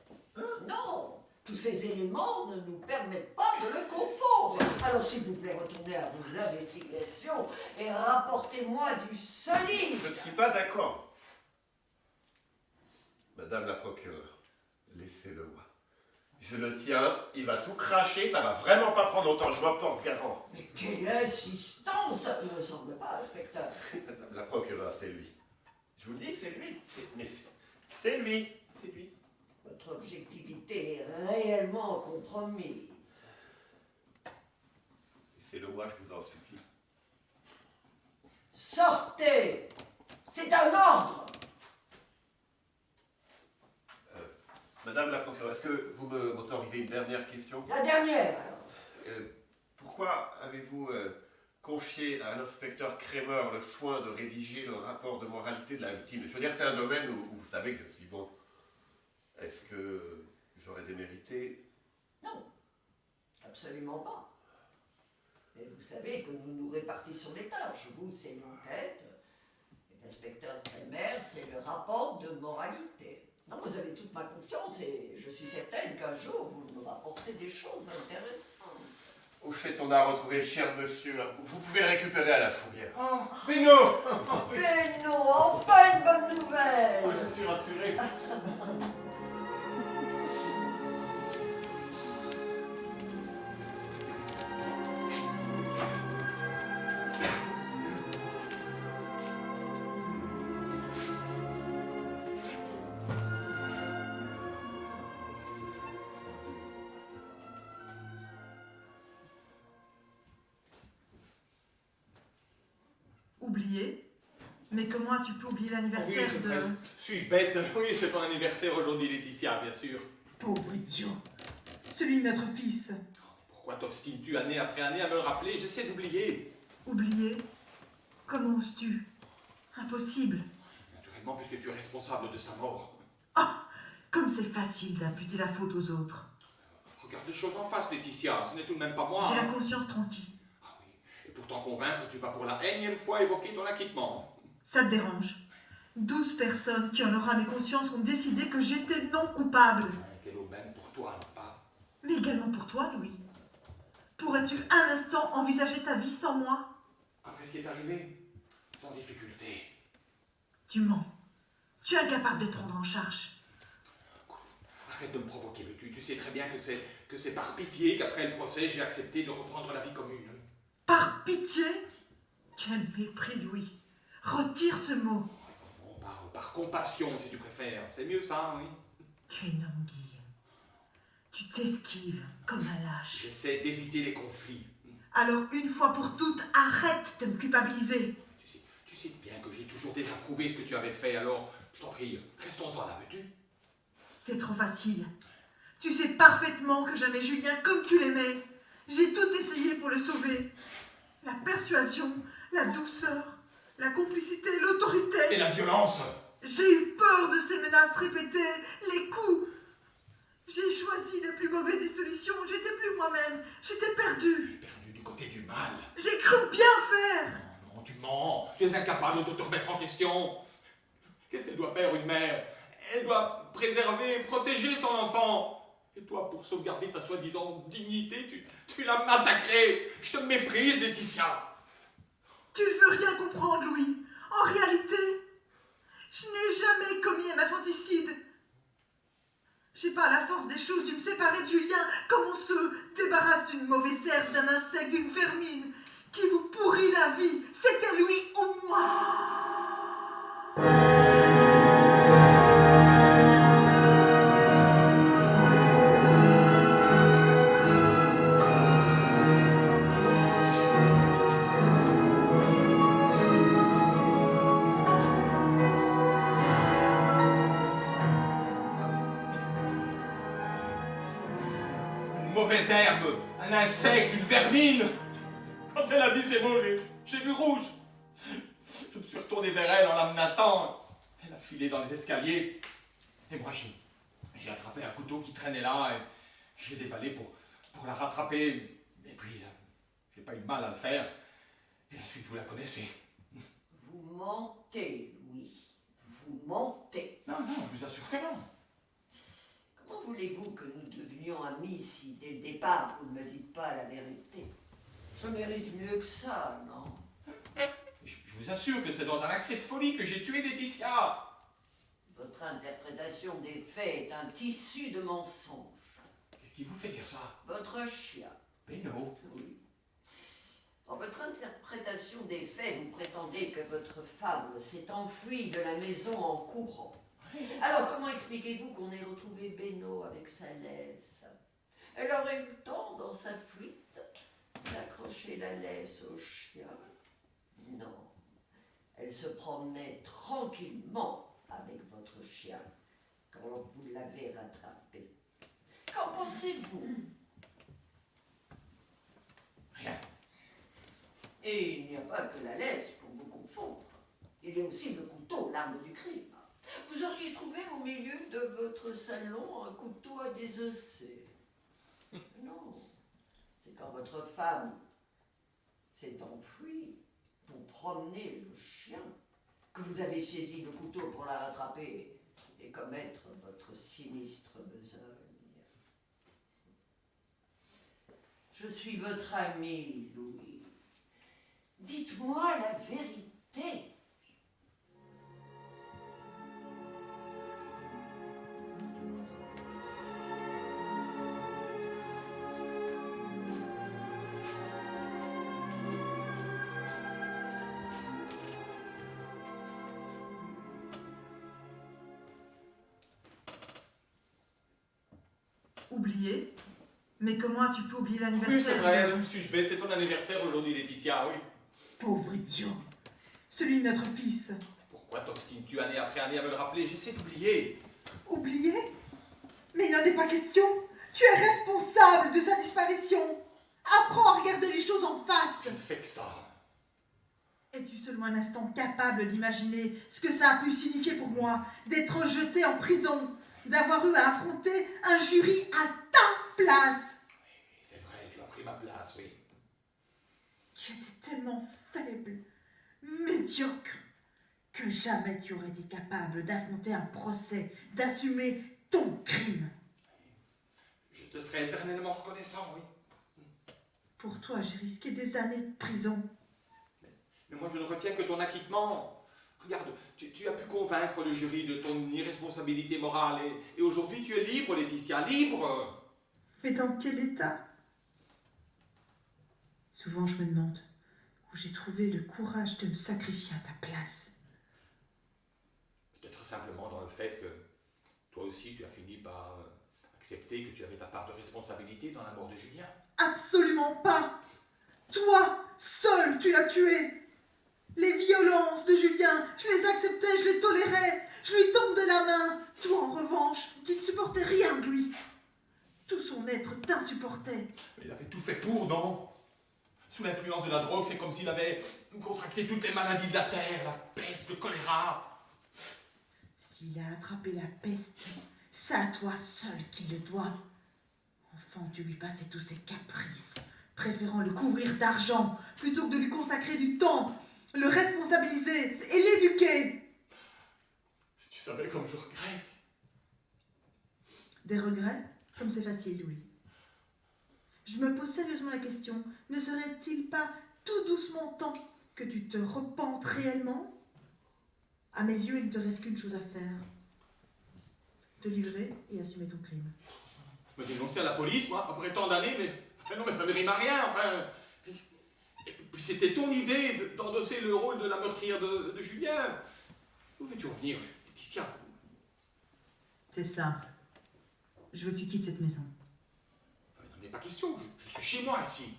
Non, tous ces éléments ne nous permettent pas de le confondre. Alors, s'il vous plaît, retournez à vos investigations et rapportez-moi du solide. Je ne suis pas d'accord. Madame la procureure, laissez-le moi. Je le tiens, il va tout cracher, ça va vraiment pas prendre longtemps, je m'en porte garant. Mais quelle insistance! Ça ne me semble pas, inspecteur. Madame la procureure, c'est lui. Je vous dis, c'est lui. C'est lui. C'est lui. Votre objectivité est réellement compromise. Laissez-le moi, je vous en supplie. Sortez! C'est un ordre! Madame la procureure, est-ce que vous m'autorisez une dernière question? La dernière, alors. Pourquoi avez-vous confié à l'inspecteur Kramer le soin de rédiger le rapport de moralité de la victime? Je veux dire, c'est un domaine où vous savez que je suis bon. Est-ce que j'aurais démérité? Non, absolument pas. Mais vous savez que nous nous répartissons les tâches. Vous, c'est l'enquête. Et l'inspecteur Kramer, c'est le rapport de moralité. Non, vous avez toute ma confiance et je suis certaine qu'un jour, vous me rapporterez des choses intéressantes. Au fait, on a retrouvé le chien de monsieur, là. Vous pouvez le récupérer à la fourrière. Oh, Beno! Beno, enfin une bonne nouvelle! Oh, je suis rassuré. Oublié, Mais comment as-tu pu oublier Oui, l'anniversaire c'est de... vrai. Suis-je bête? Oui, c'est ton anniversaire aujourd'hui, Laetitia, bien sûr. Pauvre idiot. Celui de notre fils. Pourquoi t'obstines-tu année après année à me le rappeler? J'essaie d'oublier. Oublié? Comment oses-tu? Impossible. Naturellement, puisque tu es responsable de sa mort. Ah! Comme c'est facile d'imputer la faute aux autres. Regarde les choses en face, Laetitia. Ce n'est tout de même pas moi. J'ai hein. la conscience tranquille. Ah oui. Et pour t'en convaincre, tu vas pour la énième fois évoquer ton acquittement. Ça te dérange? 12 personnes qui en leur âme et conscience ont décidé que j'étais non coupable. Quelle aubaine pour toi, n'est-ce pas? Mais également pour toi, Louis. Pourrais-tu un instant envisager ta vie sans moi? Après ce qui est arrivé, sans difficulté. Tu mens. Tu es incapable de prendre en charge. Arrête de me provoquer, veux-tu? Tu sais très bien que c'est par pitié qu'après le procès, j'ai accepté de reprendre la vie commune. Par pitié? Quel mépris, Louis. Retire ce mot. Bon, par compassion, si tu préfères. C'est mieux ça, oui. Tu es une anguille. Tu t'esquives comme un lâche. J'essaie d'éviter les conflits. Alors, une fois pour toutes, arrête de me culpabiliser. Tu sais bien que j'ai toujours désapprouvé ce que tu avais fait, alors, je t'en prie, restons-en là, veux-tu? C'est trop facile. Tu sais parfaitement que j'aimais Julien comme tu l'aimais. J'ai tout essayé pour le sauver. La persuasion, la douceur, la complicité, l'autorité. Et la violence? J'ai eu peur de ces menaces répétées, les coups. J'ai choisi la plus mauvaise des solutions. J'étais plus moi-même. J'étais perdue. Perdu du côté du mal. J'ai cru bien faire. Non, tu mens. Tu es incapable de te remettre en question. Qu'est-ce qu'elle doit faire, une mère? Elle doit préserver, protéger son enfant. Et toi, pour sauvegarder ta soi-disant dignité, tu l'as massacré. Je te méprise, Laetitia. Tu ne veux rien comprendre, Louis. En réalité, je n'ai jamais commis un infanticide. J'ai pas la force des choses dû me séparer de Julien, comme on se débarrasse d'une mauvaise herbe, d'un insecte, d'une vermine qui vous pourrit la vie. C'était lui ou moi. Une mauvaise herbe, un insecte, une vermine. Quand elle a dit ces mots, j'ai vu rouge. Je me suis retourné vers elle en la menaçant. Elle a filé dans les escaliers. Et moi, j'ai attrapé un couteau qui traînait là et je l'ai dévalé pour la rattraper. Et puis, j'ai pas eu de mal à le faire. Et la suite, vous la connaissez. Vous mentez, Louis. Vous mentez. Non, je vous assure que non. Comment voulez-vous que nous devenions amis si, dès le départ, vous ne me dites pas la vérité? Je mérite mieux que ça, non? Je vous assure que c'est dans un accès de folie que j'ai tué Laetitia. Votre interprétation des faits est un tissu de mensonges. Qu'est-ce qui vous fait dire ça? Votre chien. Beno. Oui. Dans votre interprétation des faits, vous prétendez que votre femme s'est enfuie de la maison en courant. Alors, comment expliquez-vous qu'on ait retrouvé Beno avec sa laisse? Elle aurait eu le temps, dans sa fuite, d'accrocher la laisse au chien? Non. Elle se promenait tranquillement avec votre chien quand vous l'avez rattrapé. Qu'en pensez-vous? Rien. Et il n'y a pas que la laisse pour vous confondre. Il y a aussi le couteau, l'arme du crime. Vous auriez trouvé au milieu de votre salon un couteau à désosser. Non, c'est quand votre femme s'est enfuie pour promener le chien que vous avez saisi le couteau pour la rattraper et commettre votre sinistre besogne. Je suis votre ami, Louis. Dites-moi la vérité. Oublié? Mais comment as-tu pu oublier l'anniversaire Oui, c'est vrai, de... je suis bête, c'est ton anniversaire aujourd'hui, Laetitia, oui. Pauvre idiot. celui de notre fils. Pourquoi t'obstines-tu année après année à me le rappeler? J'essaie d'oublier. Oublié? Mais il n'en est pas question. Tu es responsable de sa disparition. Apprends à regarder les choses en Je face. ne fais que ça. Es-tu seulement un instant capable d'imaginer ce que ça a pu signifier pour moi d'être jeté en prison, d'avoir eu à affronter un jury à ta place? Oui, c'est vrai, tu as pris ma place, oui. Tu étais tellement faible, médiocre, que jamais tu aurais été capable d'affronter un procès, d'assumer ton crime. Je te serai éternellement reconnaissant, oui. Pour toi, j'ai risqué des années de prison. Mais moi, je ne retiens que ton acquittement. Regarde, tu as pu convaincre le jury de ton irresponsabilité morale et aujourd'hui, tu es libre, Laetitia, libre. Mais dans quel état? Souvent, je me demande où j'ai trouvé le courage de me sacrifier à ta place. Peut-être simplement dans le fait que toi aussi, tu as fini par accepter que tu avais ta part de responsabilité dans la mort de Julien. Absolument pas! Toi, seul, tu l'as tué! Les violences de Julien, je les acceptais, je les tolérais, je lui tendais la main. Toi, en revanche, tu ne supportais rien de lui. Tout son être t'insupportait. Mais il avait tout fait pour, non? Sous l'influence de la drogue, c'est comme s'il avait contracté toutes les maladies de la terre, la peste, le choléra. S'il a attrapé la peste, c'est à toi seul qu'il le doit. Enfant, tu lui passais tous ses caprices, préférant le couvrir d'argent plutôt que de lui consacrer du temps, le responsabiliser et l'éduquer. Si tu savais comme je regrette. Des regrets? Comme c'est facile, Louis. Je me pose sérieusement la question, ne serait-il pas tout doucement temps que tu te repentes réellement? À mes yeux, il ne te reste qu'une chose à faire. Te livrer et assumer ton crime. Me dénoncer à la police, moi, après tant d'années, mais non, mais ça ne rime à rien, enfin. Et puis c'était ton idée d'endosser le rôle de la meurtrière de Julien. Où veux-tu en venir, Laetitia? C'est simple. Je veux que tu quittes cette maison. Il n'en est pas question, je suis chez moi ici.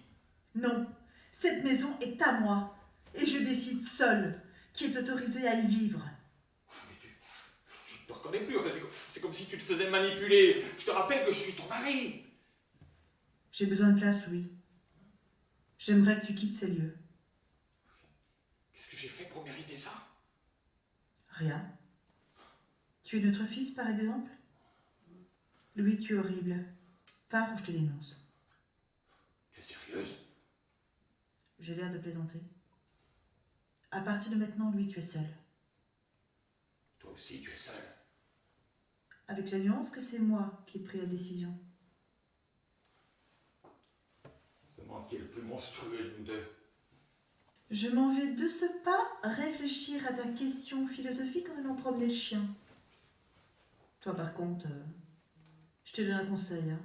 Non, cette maison est à moi. Et je décide seule qui est autorisé à y vivre. Mais je ne te reconnais plus, enfin, c'est comme si tu te faisais manipuler. Je te rappelle que je suis ton mari. J'ai besoin de place, Louis. J'aimerais que tu quittes ces lieux. Qu'est-ce que j'ai fait pour mériter ça? Rien. Tu es notre fils, par exemple? Louis, tu es horrible. Pars ou je te dénonce. Tu es sérieuse? J'ai l'air de plaisanter. À partir de maintenant, Louis, tu es seul. Toi aussi, tu es seule. Avec la nuance que c'est moi qui ai pris la décision. Je me demande qui est le plus monstrueux de nous deux. Je m'en vais de ce pas réfléchir à ta question philosophique en allant promener le chien. Toi, par contre, je te donne un conseil, hein,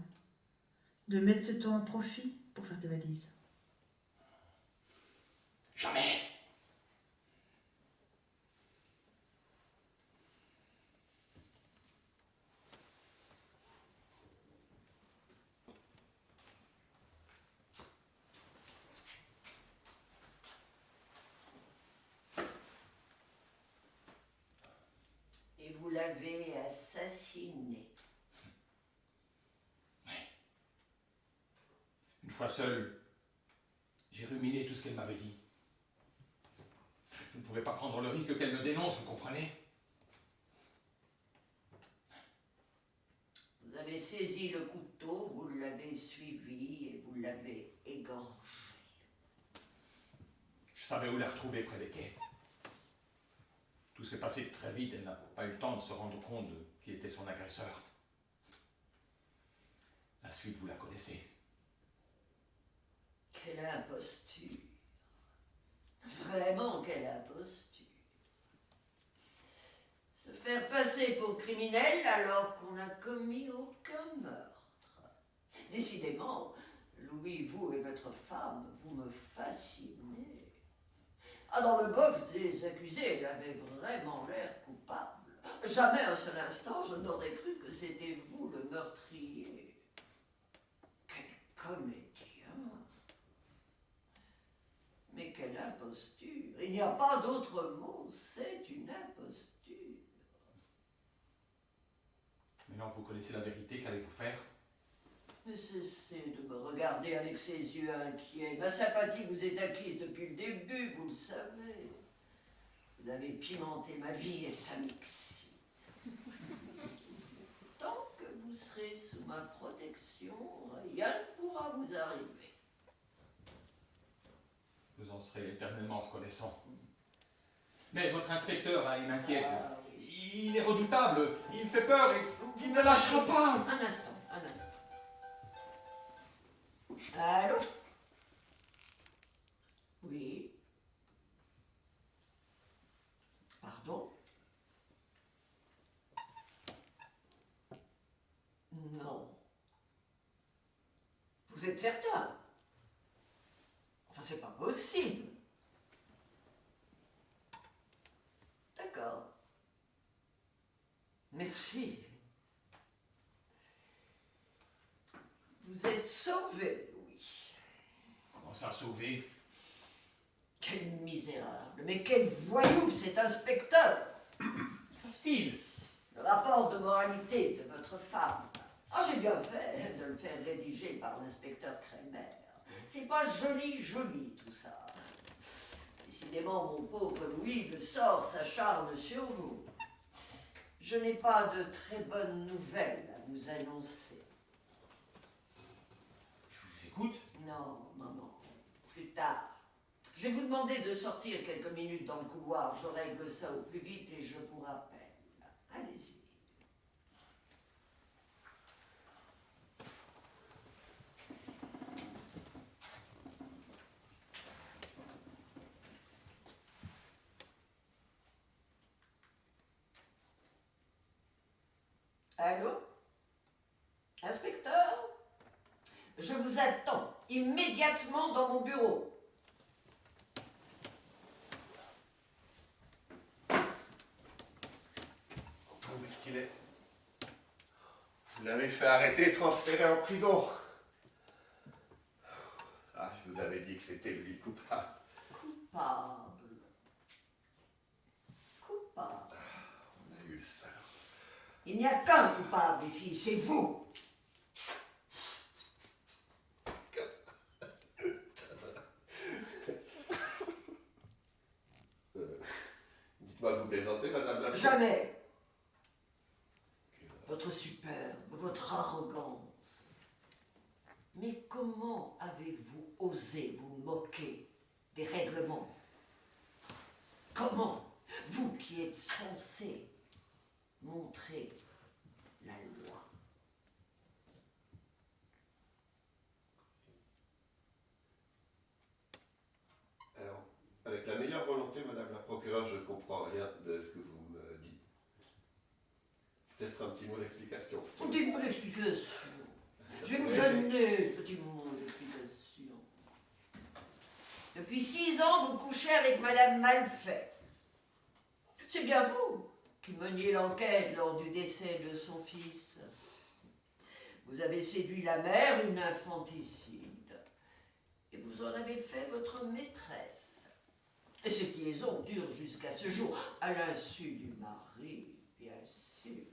de mettre ce temps à profit pour faire tes valises. Jamais. Et vous l'avez assassiné. Une fois seul, j'ai ruminé tout ce qu'elle m'avait dit. Je ne pouvais pas prendre le risque qu'elle me dénonce, vous comprenez? Vous avez saisi le couteau, vous l'avez suivi et vous l'avez égorgé. Je savais où la retrouver près des quais. Tout s'est passé très vite, elle n'a pas eu le temps de se rendre compte de qui était son agresseur. La suite, vous la connaissez. Quelle imposture! Vraiment, quelle imposture! Se faire passer pour criminel alors qu'on n'a commis aucun meurtre. Décidément, Louis, vous et votre femme, vous me fascinez. Ah, dans le box des accusés, elle avait vraiment l'air coupable. Jamais un seul instant je n'aurais cru que c'était vous le meurtrier. Quel comédien! Mais quelle imposture! Il n'y a pas d'autre mot, c'est une imposture. Maintenant que vous connaissez la vérité, qu'allez-vous faire? Mais cessez de me regarder avec ces yeux inquiets. Ma sympathie vous est acquise depuis le début, vous le savez. Vous avez pimenté ma vie et ça m'excite. Tant que vous serez sous ma protection, rien ne pourra vous arriver. Vous en serez éternellement reconnaissant. Mais votre inspecteur, là, il m'inquiète. Ah, oui. Il est redoutable, il fait peur et il ne lâchera pas. Un instant, un instant. Allô? Oui. Pardon? Non. Vous êtes certain? Enfin, c'est pas possible. D'accord. Merci. Vous êtes sauvé, Louis. Comment ça, sauver? Quel misérable, mais quel voyou cet inspecteur! Qu'est-ce Le rapport de moralité de votre femme. Ah, j'ai bien fait de le faire rédiger par l'inspecteur Kremer. C'est pas joli, joli tout ça. Décidément, mon pauvre Louis, le sort s'acharne sur vous. Je n'ai pas de très bonnes nouvelles à vous annoncer. Je vous écoute. Non, non, plus tard. Je vais vous demander de sortir quelques minutes dans le couloir. Je règle ça au plus vite et je vous rappelle. Allez-y. Allô? Inspecteur? Je vous attends immédiatement dans mon bureau. Où est-ce qu'il est? Vous l'avez fait arrêter et transférer en prison. Ah, je vous avais dit que c'était lui le coupable. Coupable. Coupable. On a eu le salaud. Il n'y a qu'un coupable ici, c'est vous. Dites-moi, vous plaisantez, madame la... Jamais. Votre superbe, votre arrogance. Mais comment avez-vous osé vous moquer des règlements? Comment, vous qui êtes censé montrer la loi? Alors, avec la meilleure volonté, madame la procureure, je ne comprends rien de ce que vous me dites. Peut-être un petit mot d'explication. Un petit mot d'explication. Je vais vous donner un petit mot d'explication. Depuis 6 ans, vous couchez avec Madame Malfait. C'est bien vous qui meniez l'enquête lors du décès de son fils. Vous avez séduit la mère, une infanticide, et vous en avez fait votre maîtresse. Et cette liaison dure jusqu'à ce jour, à l'insu du mari, bien sûr.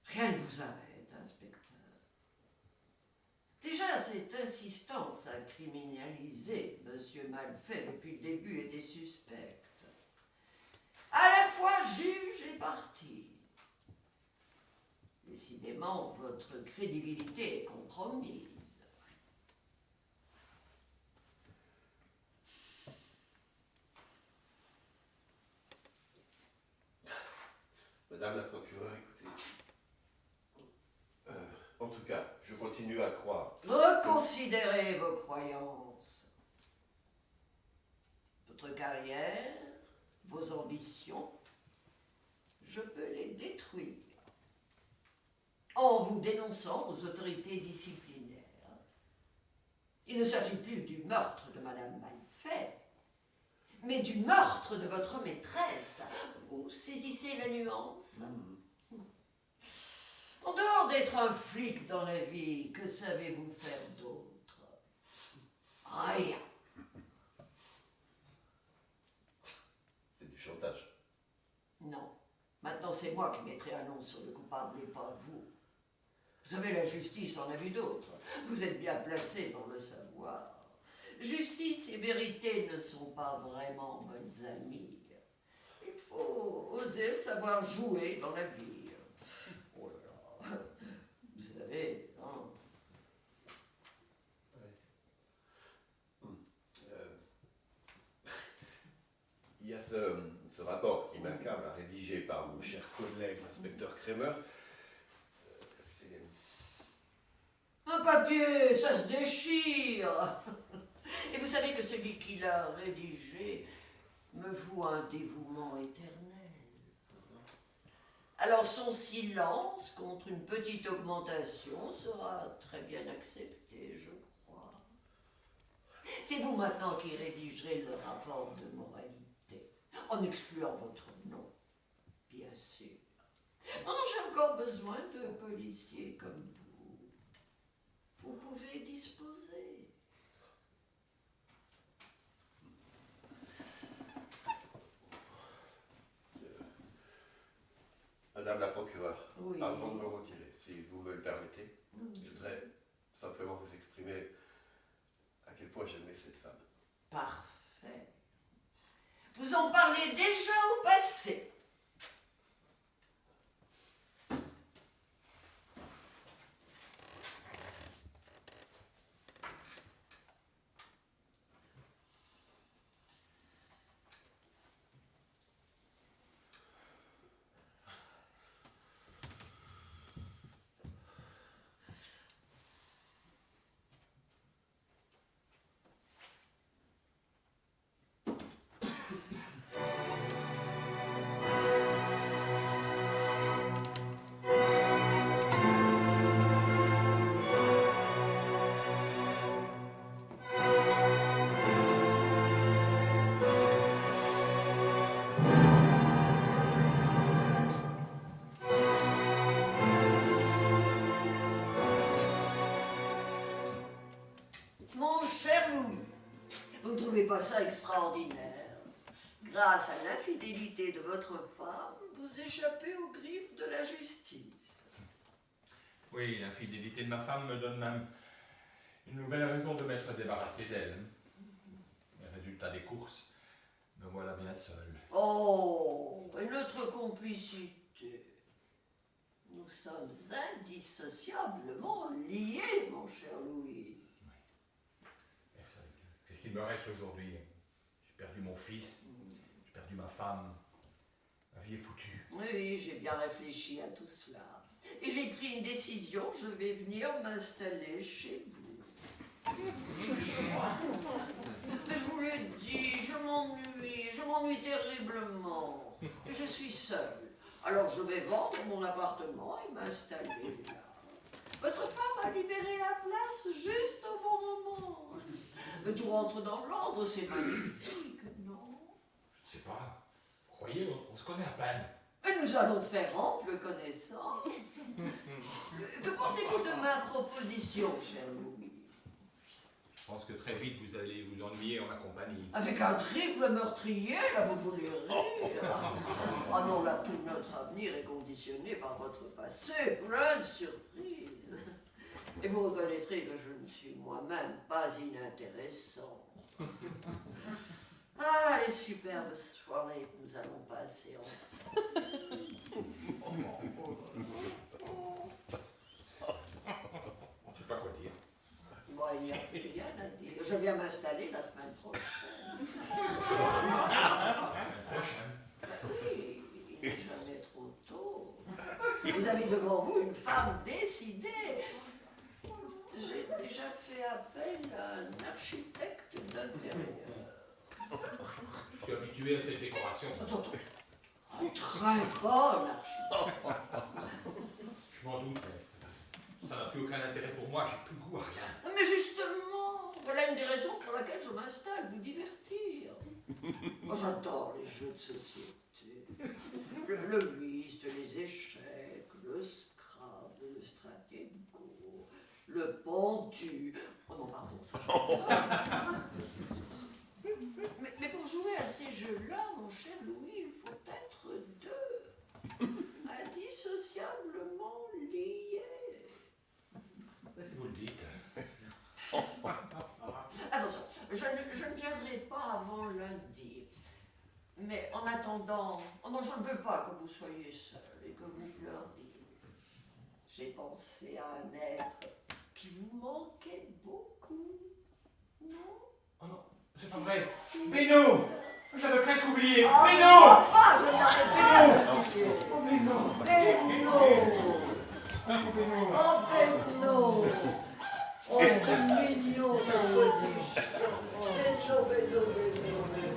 Rien ne vous arrête, inspecteur. Déjà, cette insistance à criminaliser M. Malfait depuis le début était suspecte. À la fois juge et partie. Décidément, votre crédibilité est compromise. Madame la procureure, écoutez. En tout cas, je continue à croire. Reconsidérez vos croyances. Votre carrière, vos ambitions, je peux les détruire en vous dénonçant aux autorités disciplinaires. Il ne s'agit plus du meurtre de Madame Malfait, mais du meurtre de votre maîtresse. Vous saisissez la nuance? En dehors d'être un flic dans la vie, que savez-vous faire d'autre? Rien. otage. Non. Maintenant, c'est moi qui mettrai un nom sur le coupable et pas vous. Vous savez, la justice en a vu d'autres. Vous êtes bien placé pour le savoir. Justice et vérité ne sont pas vraiment bonnes amies. Il faut oser savoir jouer dans la vie. Oh là là. Vous savez, hein. Il y a ce rapport qui m'accable, rédigé par mon cher collègue, l'inspecteur Kramer. C'est... Un papier, ça se déchire. Et vous savez que celui qui l'a rédigé me voue un dévouement éternel. Alors son silence contre une petite augmentation sera très bien accepté, je crois. C'est vous maintenant qui rédigerez le rapport de moralité, en excluant votre nom, bien sûr. Non, j'ai encore besoin de policiers comme vous. Vous pouvez disposer. Madame la procureure, Oui. avant de me retirer, si vous me le permettez, je voudrais simplement vous exprimer à quel point j'aimais cette femme. Parfait. Vous en parlez déjà au passé. Mon cher Louis, vous ne trouvez pas ça extraordinaire? Grâce à l'infidélité de votre femme, vous échappez aux griffes de la justice. Oui, l'infidélité de ma femme me donne même une nouvelle raison de m'être débarrassé d'elle. Les résultats des courses, me voilà bien seul. Oh, et notre complicité. Nous sommes indissociablement liés, mon cher Louis. Et vous savez, qu'est-ce qu'il me reste aujourd'hui? J'ai perdu mon fils, j'ai perdu ma femme, ma vie est foutue. Oui, j'ai bien réfléchi à tout cela. Et j'ai pris une décision, je vais venir m'installer chez vous. Mais je vous l'ai dit, je m'ennuie terriblement. Et je suis seule. Alors je vais vendre mon appartement et m'installer là. Votre femme a libéré la place juste au bon moment. Tout rentre dans l'ordre, c'est magnifique, non? Je sais pas, vous croyez, on se connaît à peine. Et nous allons faire ample connaissance. Que pensez-vous de ma proposition, cher Louis? Je pense que très vite vous allez vous ennuyer en ma compagnie. Avec un triple meurtrier, là, vous voulez rire? Ah non, là, tout notre avenir est conditionné par votre passé, plein de surprises. Et vous reconnaîtrez que je ne suis moi-même pas inintéressant. Ah, les superbes soirées que nous allons passer ensemble. Je sais pas quoi dire. Bon, il n'y a rien à dire. Je viens m'installer la semaine prochaine. La semaine prochaine. Oui, jamais trop tôt. Vous avez devant vous une femme décidée. J'ai déjà fait appel à un architecte d'intérieur. Je suis habitué à cette décoration. Attends, un très bon architecte. Je m'en doute, mais ça n'a plus aucun intérêt pour moi, j'ai plus goût à rien. Mais justement, voilà une des raisons pour laquelle je m'installe, vous divertir. Moi, j'adore les jeux de société. Le whist, les échecs, le Scrabble, le Stratego, le pendu. Oh non, pardon, ça mais pour jouer à ces jeux-là, mon cher Louis, il Moi, je ne veux pas que vous soyez seul et que vous pleuriez. J'ai pensé à un être qui vous manquait beaucoup. Non? Oh non, c'est pas vrai. Beno! J'avais presque oublié. Oh, Beno! non, pas, je n'avais pas oublié. Oh, Beno! Beno! Beno! Oh, Beno! Oh, c'est mignon, ce petit chien. Beno, Beno, Beno, Beno.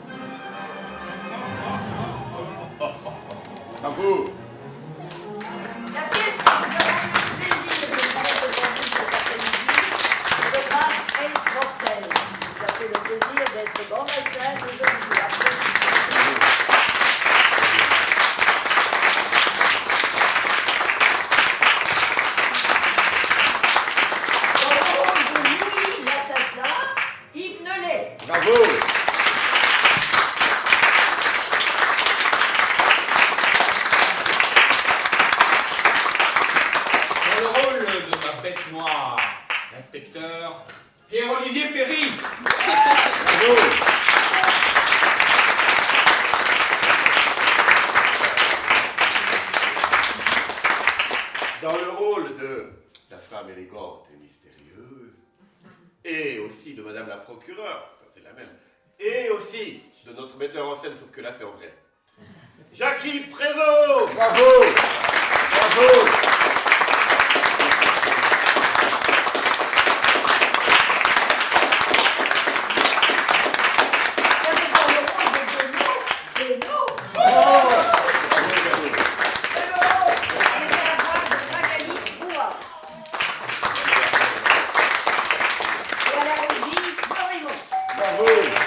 Bravo. La pièce qui nous a rendu le plaisir de vous présenter cet après-midi, c'est le drame Ace Mortel. Vous avez le plaisir d'être dans la scène aujourd'hui. Dans le rôle de Louis l'assassin, Yves Nollet. Bravo. Dans le rôle de ma bête noire, l'inspecteur Pierre-Olivier Ferry. Bravo. Dans le rôle de la femme élégante et mystérieuse, et aussi de Madame la procureure, enfin, c'est la même, et aussi de notre metteur en scène, sauf que là c'est en vrai. Jackie Prévost. Bravo. Bravo. Bravo.